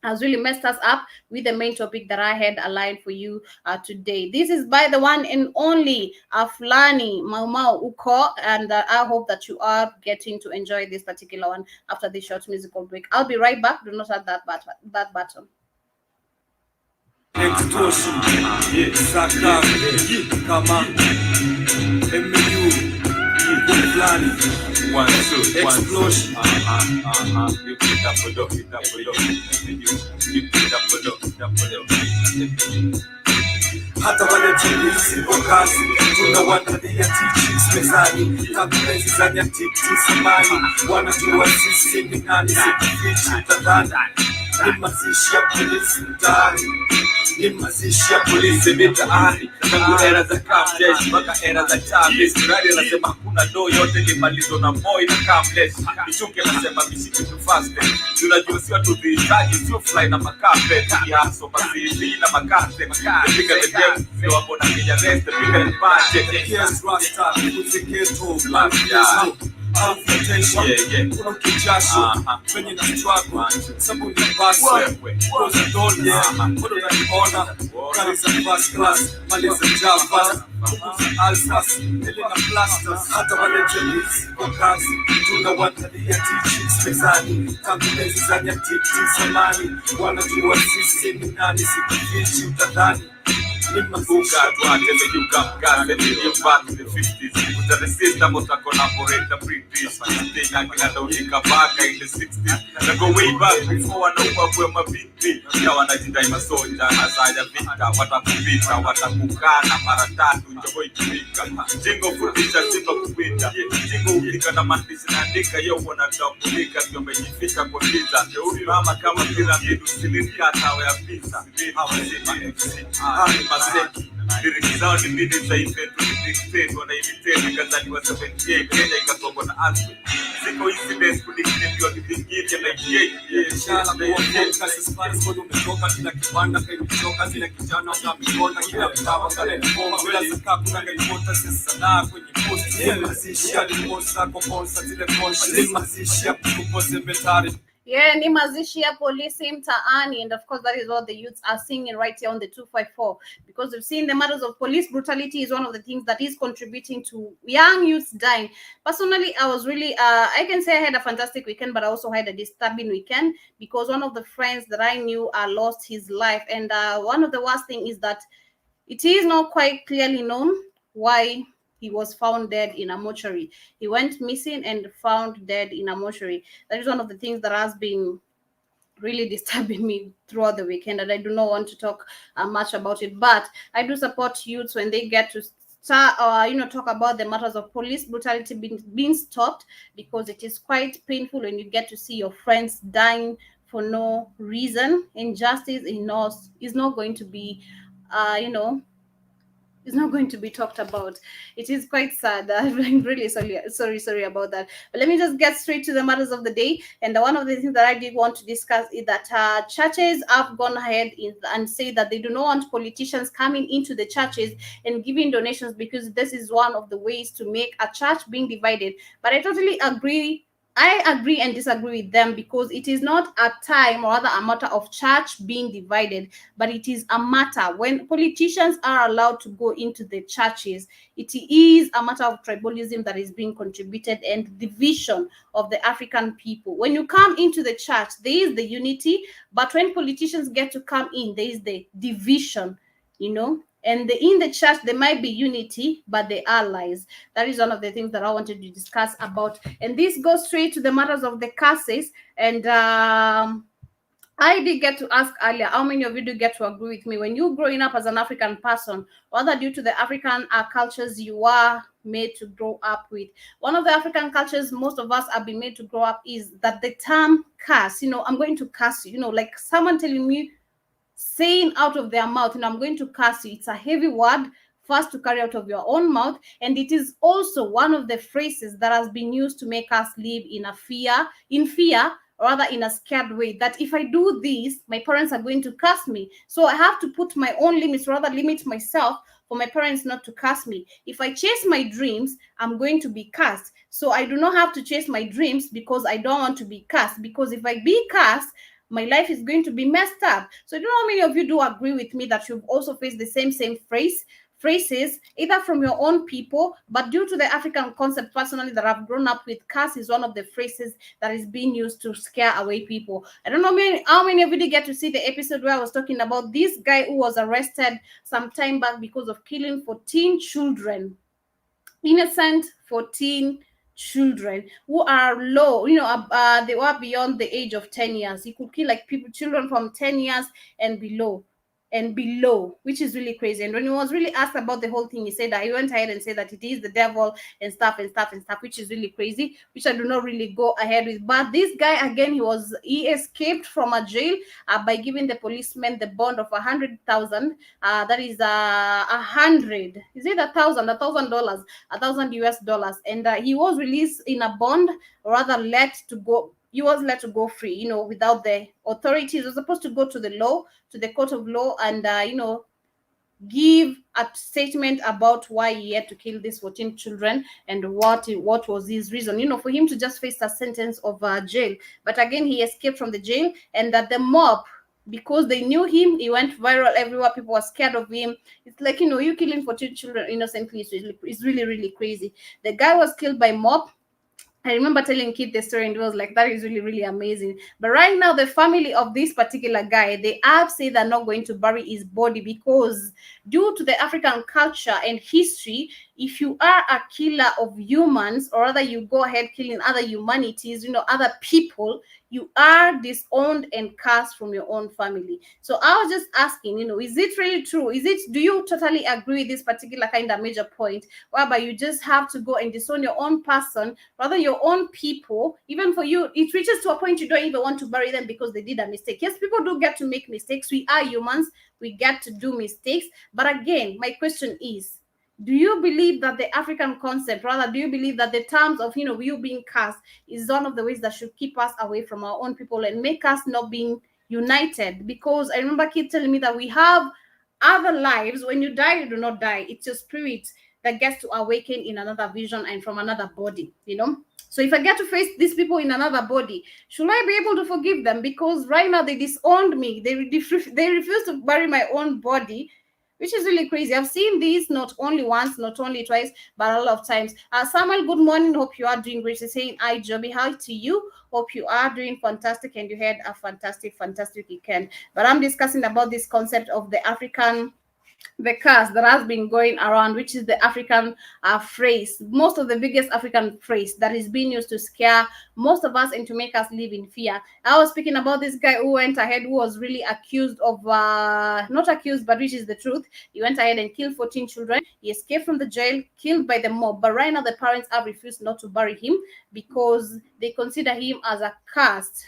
has really messed us up, with the main topic that I had aligned for you today. This is by the one and only Aflani Mau Uko, and I hope that you are getting to enjoy this particular one after this short musical break. I'll be right back. Do not have that button. Extortion, yeah, Saka, yeah, come on, MU, Fulani, 1, 2, explosion, you pick up a dog, you pick up a dog. Hata wale tulisi wakazi, tunawatadia teachings mezani, kabulezi za nyatiti samani, wanajua sisi ni nani, sikifichi utadhani, ni mazishi ya polisi mtaani. Ni mazishi ya polisi mitaani, tangu era za Kamlesh mpaka era za Chambliss. Radi anasema hakuna do, yote ni malizo na Moi na Kamlesh. Michuke anasema mishiki tu fast. Tunajua si watu vihitaji, sio fly na makape. Yaso mazishi na makate. Pika the game, sio wapo na Kenya rest. Pika the budget. Yes, Rasta, muziketo, black, yeah. Kuna kijasho kwenye na struggle, sababu ni basi koza dole, kodo na niona kari za first class, mali za Java, kukuza alsas, ele na plasters. Hata wale jelisi kwa kazi, tunawatadia teachings mezani, kabulezi za nyatiti samani, wanajua sisi ni nani, sikifichi utadhani. Nimazuka tuateme yukamkaze medium back in the 50s. Uta the system uta collaborate the British. Thing akina unika baka in the 60s. Na go way back before wanauwa kwe mabiti. Ya wanajidai masoja hasaja vita. Watakupita, watakukana mara tatu njogo ikifika. Jingo fundisha, jingo kupita. Jingo ukika na mandisi na andika. Yo wanatambulika, ndio mejifika kwa pizza. Mama kama piramidi usilikata we ya pizza. Hawa zima MC Maseki, lyrics zao ni mbili zaife tu dictate, wanaimitate ikazaliwa 78, Kenya ikatokwa na Aspen. Ziko incidents kudikitiwa kipingiria na yeah. Shala kuongoka, sisipari kodo umetoka, kila kibanda kai mchoka, zile kijana waka mikona, kila mtawa kale nikoma, wila zaka kuna gaipota, sisana kwenye post, yeah, mazishi ya limosa, kokonsa, zile konsa, zile mazishi ya kukupo zemetari. Yeah, ni mazishi ya polisi mtaani, and of course that is what the youths are singing right here on the 254, because we've seen the matters of police brutality is one of the things that is contributing to young youths dying. Personally, I was really I can say I had a fantastic weekend, but I also had a disturbing weekend because one of the friends that I knew lost his life, and one of the worst thing is that it is not quite clearly known why he was found dead in a mortuary. He went missing and found dead in a mortuary. That is one of the things that has been really disturbing me throughout the weekend, and I do not want to talk much about it. But I do support youths when they get to start, talk about the matters of police brutality being stopped, because it is quite painful when you get to see your friends dying for no reason. Injustice is not going to be, is not going to be talked about. It is quite sad. I'm really sorry about that. But let me just get straight to the matters of the day. And one of the things that I did want to discuss is that churches have gone ahead and say that they do not want politicians coming into the churches and giving donations, because this is one of the ways to make a church being divided. But I totally agree. I agree and disagree with them, because it is not a time or rather a matter of church being divided, but it is a matter when politicians are allowed to go into the churches. It is a matter of tribalism that is being contributed and division of the African people. When you come into the church, there is the unity, but when politicians get to come in, there is the division, and in the church there might be unity, but they are lies. That is one of the things that I wanted to discuss about, and this goes straight to the matters of the curses. And I did get to ask earlier, how many of you do get to agree with me when you growing up as an African person, whether due to the African cultures you are made to grow up with? One of the African cultures most of us have been made to grow up is that the term curse, I'm going to curse you, like someone telling me, saying out of their mouth, I'm going to curse you. It's a heavy word first to carry out of your own mouth, and it is also one of the phrases that has been used to make us live in fear, or rather in a scared way, that if I do this, my parents are going to curse me. So I have to put my own limits, rather limit myself for my parents not to curse me. If I chase my dreams, I'm going to be cursed. So I do not have to chase my dreams because I don't want to be cursed, because if I be cursed, my life is going to be messed up. So I don't know how many of you do agree with me that you've also faced the same phrases, either from your own people, but due to the African concept, personally, that I've grown up with, curse is one of the phrases that is being used to scare away people. I don't know how many of you did get to see the episode where I was talking about this guy who was arrested some time back because of killing 14 children, innocent 14 children who are low, they were beyond the age of 10 years. He could kill children from 10 years and below, which is really crazy. And when he was really asked about the whole thing, he said that he went ahead and said that it is the devil and stuff, which is really crazy, which I do not really go ahead with. But this guy, again, he escaped from a jail by giving the policeman the bond of 100,000. That is $100. Is it $1,000? $1,000, and he was released in a bond, or rather let to go. He was let to go free, without the authorities. He was supposed to go to the court of law, and give a statement about why he had to kill these 14 children and what was his reason, for him to just face a sentence of jail. But again, he escaped from the jail, and that the mob, because they knew him, he went viral everywhere. People were scared of him. It's like, you killing 14 children innocently. It's really, really crazy. The guy was killed by mob. I remember telling Kid the story, and it was like, that is really, really amazing. But right now, the family of this particular guy, they have said they're not going to bury his body, because due to the African culture and history, if you are a killer of humans, or rather you go ahead killing other humanities, other people, you are disowned and cast from your own family. So I was just asking, is it really true? Do you totally agree with this particular kind of major point, whereby you just have to go and disown your own person, rather your own people? Even for you, it reaches to a point you don't even want to bury them because they did a mistake. Yes, people do get to make mistakes. We are humans. We get to do mistakes. But again, my question is, do you believe that the African concept, rather, do you believe that the terms of, you being cast is one of the ways that should keep us away from our own people and make us not being united? Because I remember kids telling me that we have other lives. When you die, you do not die. It's your spirit that gets to awaken in another vision and from another body, So if I get to face these people in another body, should I be able to forgive them? Because right now they disowned me. They refuse to bury my own body, which is really crazy. I've seen these not only once, not only twice, but a lot of times. Samuel, good morning. Hope you are doing great. He's saying, hi, Joby. Hi to you. Hope you are doing fantastic and you had a fantastic weekend. But I'm discussing about this concept of the curse that has been going around, which is the African phrase, most of the biggest African phrase that is being used to scare most of us and to make us live in fear. I was speaking about this guy who went ahead, who was really accused of, not accused, but which is the truth. He went ahead and killed 14 children. He escaped from the jail, killed by the mob. But right now, the parents have refused not to bury him because they consider him as a cursed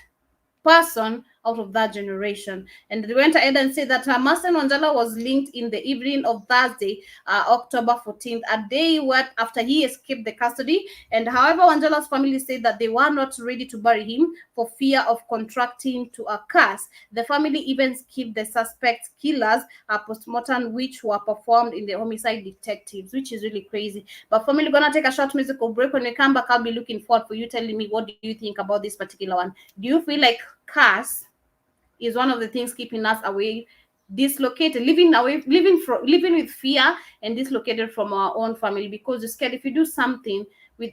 person out of that generation. And they went ahead and said that Master Wanjala was linked in the evening of Thursday, October 14th, a day after he escaped the custody. And however, Wanjala's family said that they were not ready to bury him for fear of contracting to a curse. The family even skipped the suspect killers post-mortem, which were performed in the homicide detectives, which is really crazy. But family, gonna take a short musical break. When we come back, I'll be looking forward for you telling me what do you think about this particular one. Do you feel like curse is one of the things keeping us away, dislocated, living with fear and dislocated from our own family, because you're scared if you do something with,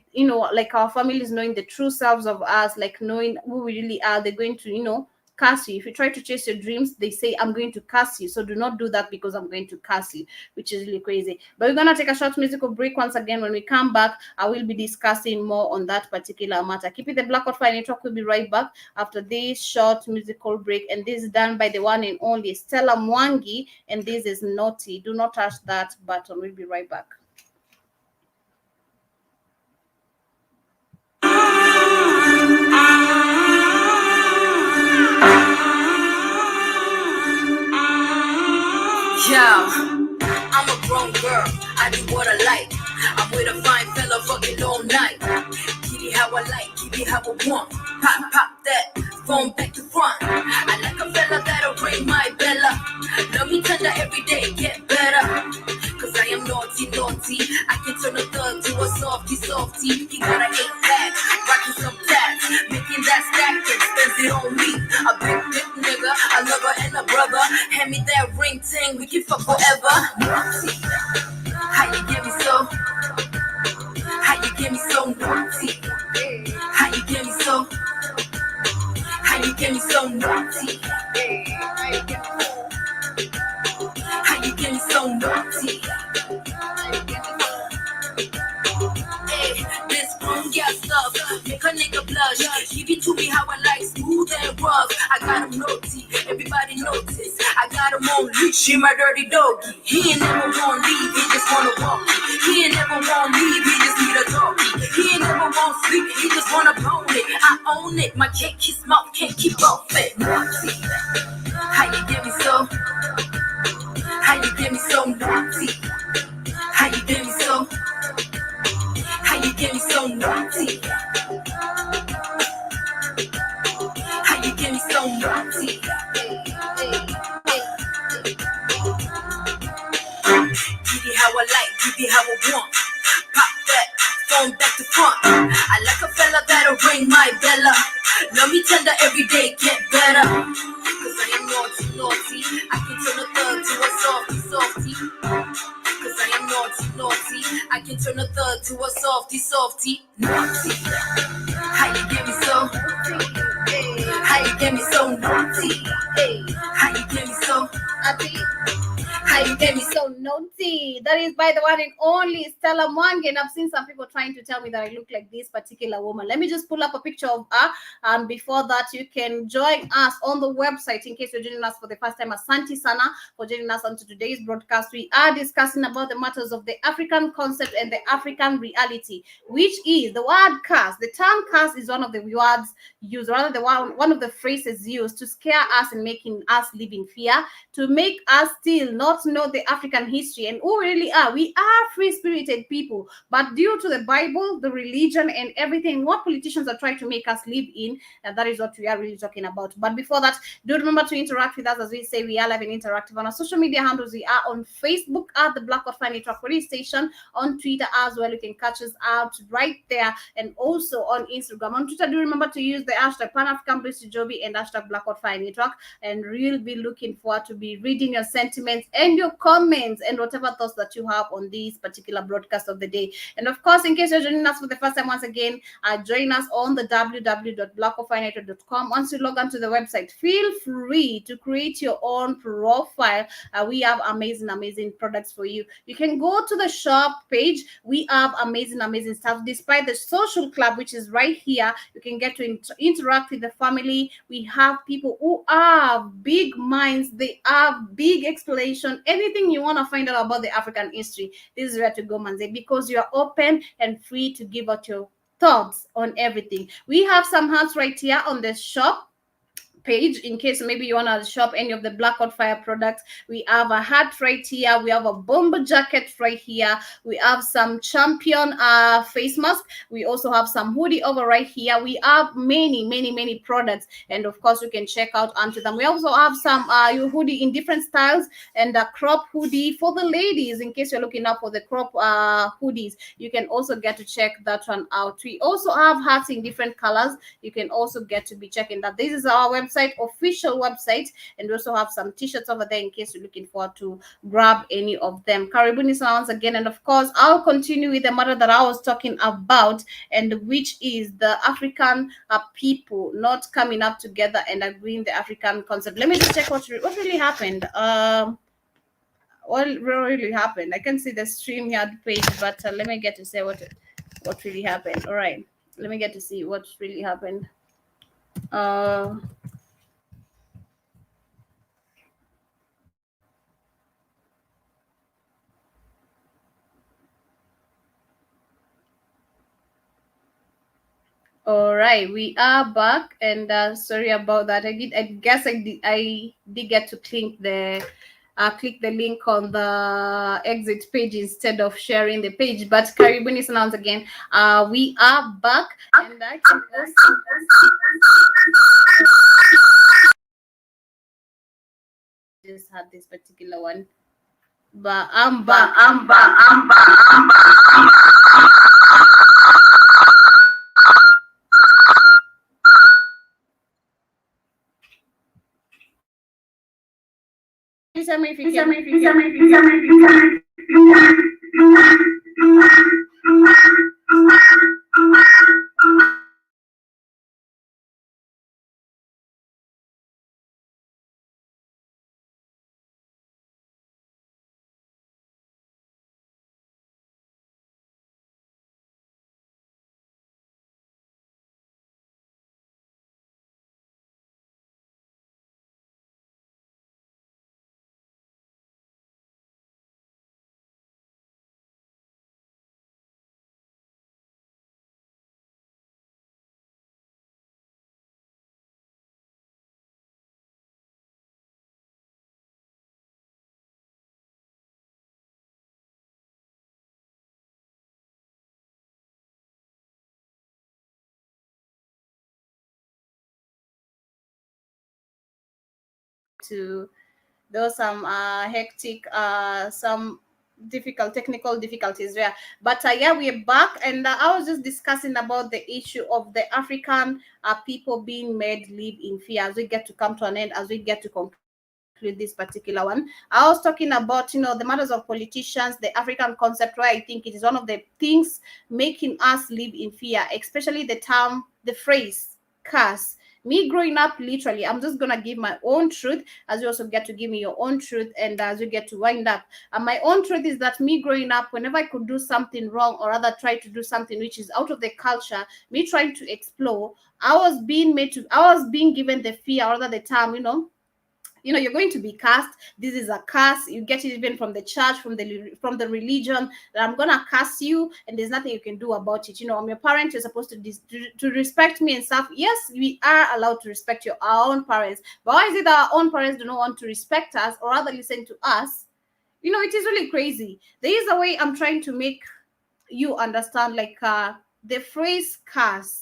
like our families knowing the true selves of us, like knowing who we really are, they're going to, curse you. If you try to chase your dreams, they say, I'm going to curse you. So do not do that because I'm going to curse you, which is really crazy. But we're going to take a short musical break. Once again, when we come back, I will be discussing more on that particular matter. Keep it the Blackout Fire Network. We'll be right back after this short musical break. And this is done by the one and only Stella Mwangi. And this is Naughty. Do not touch that button. We'll be right back. Yo, I'm a grown girl, I do what I like. I'm with a fine fella fucking all night. Get it how I like, get it how I want. Pop that, phone back to front. I like a fella that'll ring my bella. Love me tender every day, get better. Cause I am naughty. I can turn a thug to a softy. He got an 8-pack, rocking some tats. Making that stack, expensive on me. A big nigga, a lover and a brother. Hand me that ring ting, we can fuck forever. Naughty, how you get me so? How you get me so naughty? How you get me so? How you get me so naughty? How you get me so naughty? This grown girl stuff, make a nigga blush. Give it to me how I like, smooth and rough. I got him naughty, everybody notice. I got him on leash, she my dirty doggy. He ain't never wanna leave, he just wanna walk me. He ain't never wanna leave, he just need a doggy. He ain't never wanna sleep, he just wanna bone it. I own it, my cake, his mouth can't keep off it. Naughty, how you get me so? How you get me so naughty? How you get me so? How you get me so naughty? How you get me so naughty? Give it how I like, give it how I want. Pop that, phone back to front. I like a fella that'll ring my bella. Love me tender every day, get better. Cause I am naughty. I can turn a thug to a softy. Cause I am naughty. I can turn a thug to a softy. Naughty. How you get me so? How you get me so naughty? How you get me so? How you get me so naughty? That is by the one and only Stella Mwangi. And I've seen some people trying to tell me that I look like this particular woman. Let me just pull up a picture of her. And before that, you can join us on the website in case you're joining us for the first time. Asante Sana for joining us on today's broadcast. We are discussing about the matters of the African concept and the African reality, which is the word curse. The term curse is one of the words used, rather one of the phrases used to scare us and making us live in fear, to make make us still not know the African history and who we really are. We are free-spirited people, but due to the Bible, the religion, and everything, what politicians are trying to make us live in, and that is what we are really talking about. But before that, do remember to interact with us. As we say, we are live and interactive on our social media handles. We are on Facebook at the Black Hot Fire Network Radio Station, on Twitter as well. You can catch us out right there, and also on Instagram. On Twitter, do remember to use the hashtag Pan-African Bliss Joby and hashtag Black Hot Fire Network, and we'll be looking forward to be reading your sentiments and your comments and whatever thoughts that you have on this particular broadcast of the day. And of course, in case you're joining us for the first time, once again, join us on the www.blackhotfirenet.com. Once you log onto the website, feel free to create your own profile. We have amazing products for you. You can go to the shop page. We have amazing stuff. Despite the social club, which is right here, you can get to interact with the family. We have people who have big minds. They have big explanation. Anything you want to find out about the African history, this is where to go, Manze, because you are open and free to give out your thoughts on everything. We have some hats right here on the shop page in case maybe you want to shop any of the Black Hot Fire products. We have a hat right here. We have a bomber jacket right here. We have some Champion face mask. We also have some hoodie over right here. We have many products, and of course you can check out onto them. We also have some hoodie in different styles, and a crop hoodie for the ladies in case you're looking up for the crop hoodies. You can also get to check that one out. We also have hats in different colors. You can also get to be checking that. This is our website, official website, and we also have some t-shirts over there in case you're looking forward to grab any of them. Karibuni sana once again, and of course I'll continue with the matter that I was talking about, and which is the African people not coming up together and agreeing the African concept. Let me just check what really happened. What really happened? I can see the StreamYard page, but let me get to say what really happened. All right, let me get to see what really happened. All right, we are back, and sorry about that. I guess I did get to click the link on the exit page instead of sharing the page. But Karibuni sana once again. We are back, and I can also just had this particular one, but I'm back. Please tell me if you can. To those some hectic some difficult technical difficulties there, but yeah, we're back, and I was just discussing about the issue of the African people being made live in fear as we get to come to an end, as we get to conclude this particular one. I was talking about, the matters of politicians, the African concept, where I think it is one of the things making us live in fear, especially the phrase curse. Me growing up, literally, I'm just gonna give my own truth, as you also get to give me your own truth, and as you get to wind up. And my own truth is that me growing up, whenever I could do something wrong, or rather try to do something which is out of the culture, me trying to explore, I was being given the fear, or rather the term, you know, you're going to be cast. This is a curse. You get it even from the church, from the religion, that I'm gonna curse you, and there's nothing you can do about it. You know, I'm your parent. You're supposed to respect me and stuff. Yes, we are allowed to respect our own parents, but why is it that our own parents do not want to respect us or rather listen to us? You know, it is really crazy. There is a way I'm trying to make you understand, like the phrase curse.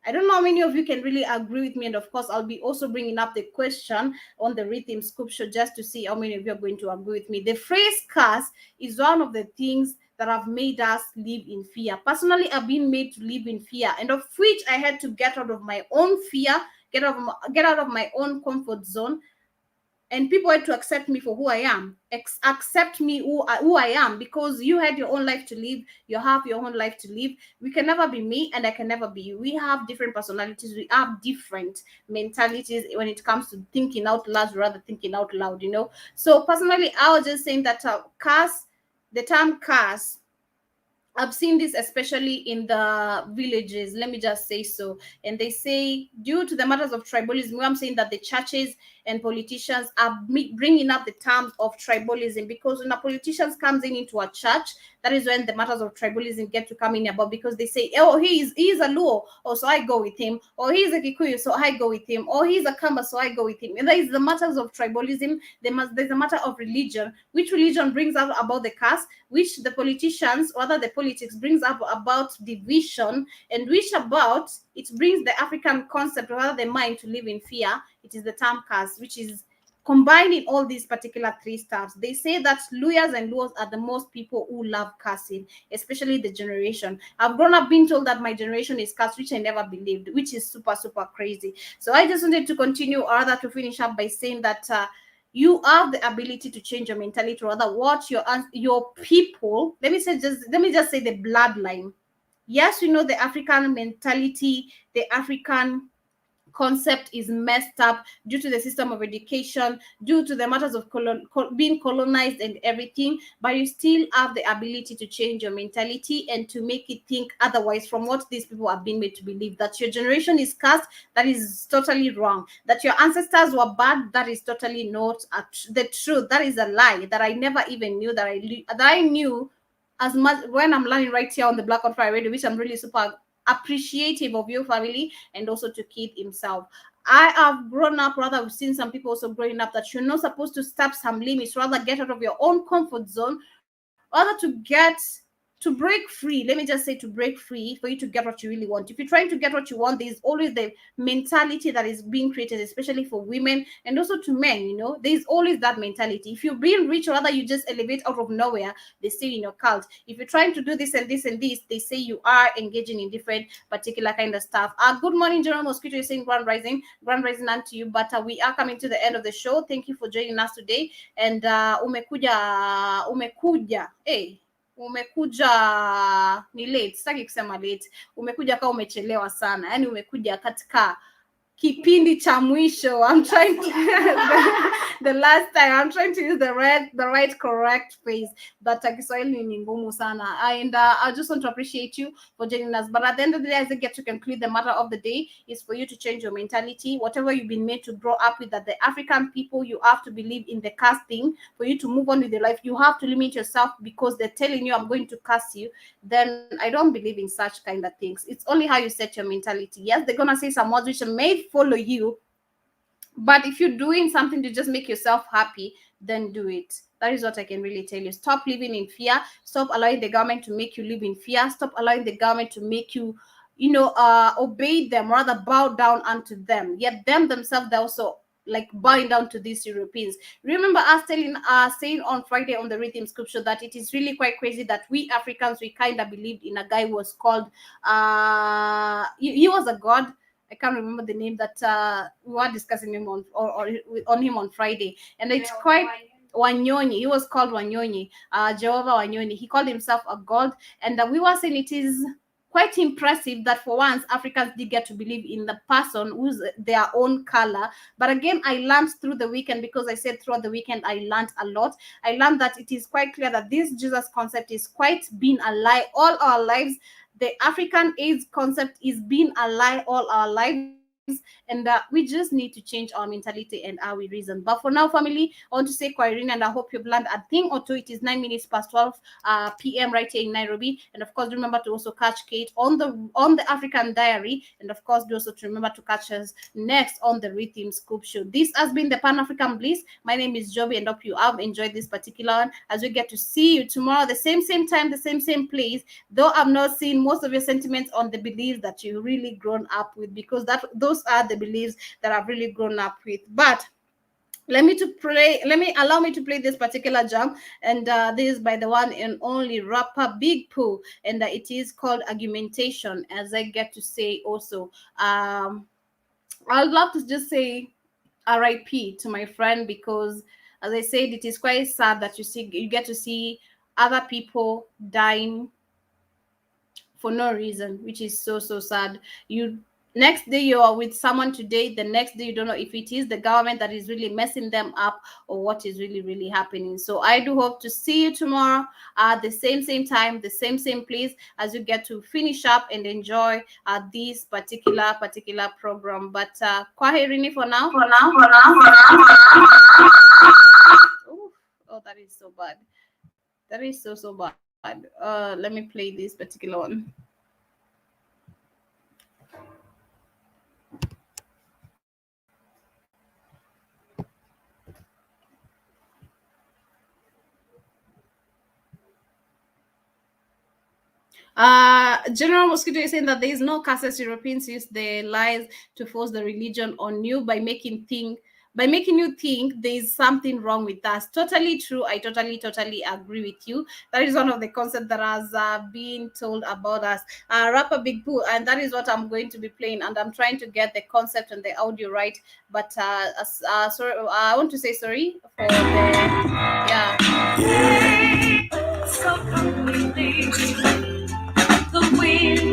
I don't know how many of you can really agree with me, and of course, I'll be also bringing up the question on the rhythm scripture just to see how many of you are going to agree with me. The phrase curse is one of the things that have made us live in fear. Personally, I've been made to live in fear, and of which I had to get out of my own fear, get out of my own comfort zone, and people had to accept me for who I am, accept me who I am, because you had your own life to live, you have your own life to live. We can never be me, and I can never be you. We have different personalities, we have different mentalities when it comes to thinking out loud rather thinking out loud, you know. So personally, I was just saying that curse, the term curse, I've seen this especially in the villages, let me just say so. And they say, due to the matters of tribalism, I'm saying that the churches and politicians are bringing up the terms of tribalism, because when a politician comes into a church, that is when the matters of tribalism get to come in about, because they say, oh, he's a Luo, oh, so I go with him, or he's a Kikuyu, so I go with him, or he's a Kamba, so I go with him. And there is the matters of tribalism. There's a matter of religion. Which religion brings up about the caste, which the politicians, or rather the politics, brings up about division, and which about it brings the African concept, or rather the mind, to live in fear. It is the term caste, which is combining all these particular three stuffs. They say that Luyas and Luos are the most people who love cursing, especially the generation. I've grown up being told that my generation is cursed, which I never believed, which is super, super crazy. So I just wanted to continue, or rather to finish up by saying that you have the ability to change your mentality, or rather what your people, let me just say the bloodline. Yes, we know the African mentality, the African concept is messed up due to the system of education, due to the matters of being colonized and everything, but you still have the ability to change your mentality and to make it think otherwise from what these people have been made to believe. That your generation is cursed, that is totally wrong. That your ancestors were bad, that is totally not the truth. That is a lie that I never even knew, that I knew as much when I'm learning right here on the Black on Fire Radio, which I'm really super appreciative of your family, and also to Keith himself. I have grown up, rather, I've seen some people also growing up, that you're not supposed to step some limits, rather get out of your own comfort zone, rather to break free. Let me just say, to break free for you to get what you really want. If you're trying to get what you want, there's always the mentality that is being created, especially for women and also to men. You know, there's always that mentality. If you're being rich, or rather you just elevate out of nowhere, they say in your cult. If you're trying to do this and this and this, they say you are engaging in different particular kind of stuff. Good morning, General Mosquito. You're saying grand rising unto you. But we are coming to the end of the show. Thank you for joining us today. And umekuja, hey, umekuja ni late, sitaki kusema late, umekuja kama umechelewa sana, yani umekuja katika kipindi cha mwisho. I'm trying to the last time I'm trying to use the right correct phrase, but Kiswahili ni ngumu sana. And I just want to appreciate you for joining us. But at the end of the day, as I get to conclude, the matter of the day is for you to change your mentality. Whatever you've been made to grow up with, that the African people, you have to believe in the casting for you to move on with your life. You have to limit yourself because they're telling you, I'm going to curse you. Then I don't believe in such kind of things. It's only how you set your mentality. Yes, they're gonna say some words which may follow you, but if you're doing something to just make yourself happy, then do it. That is what I can really tell you. Stop living in fear. Stop allowing the government to make you live in fear. Stop allowing the government to make you, obey them, rather bow down unto them. Yet them themselves, they're also like bowing down to these Europeans. Remember us saying on Friday on the rhythm scripture that it is really quite crazy that we Africans, we kind of believed in a guy who was called he was a god. I can't remember the name, that we were discussing him on him on Friday, and it's quite Wanyonyi. He was called Wanyonyi, Jehovah Wanyonyi. He called himself a god, and we were saying it is quite impressive that for once Africans did get to believe in the person who's their own color. But again, I learned through the weekend, because I said throughout the weekend I learned a lot. I learned that it is quite clear that this Jesus concept is quite been a lie all our lives. The African AIDS concept is being a lie all our lives. and we just need to change our mentality and how we reason. But for now, family, I want to say Kwairine, and I hope you've learned a thing or two. It is 9 minutes past 12 p.m. right here in Nairobi, and of course, remember to also catch Kate on the African Diary, and of course, do also to remember to catch us next on the Rhythm Scoop Show. This has been the Pan African Bliss. My name is Joby, and hope you have enjoyed this particular one. As we get to see you tomorrow, the same time, the same place. Though I've not seen most of your sentiments on the beliefs that you really grown up with, because those are the beliefs that I've really grown up with. But allow me to play this particular jam, and this is by the one and only rapper Big Pooh, and it is called Argumentation. As I get to say also, I'd love to just say RIP to my friend, because as I said, it is quite sad that you get to see other people dying for no reason, which is so sad. Next day you are with someone today, the next day you don't know if it is the government that is really messing them up or what is really happening. So I do hope to see you tomorrow at the same time, the same place, as you get to finish up and enjoy this particular program. But kwaherini for now. Oh, that is so bad. That is so bad. Let me play this particular one. General Mosquito is saying that there is no cases Europeans use their lies to force the religion on you by making you think there is something wrong with us. Totally true. I totally agree with you. That is one of the concepts that has been told about us. Rapper Big Pooh, and that is what I'm going to be playing. And I'm trying to get the concept and the audio right. But sorry, I want to say sorry for the So completely the wind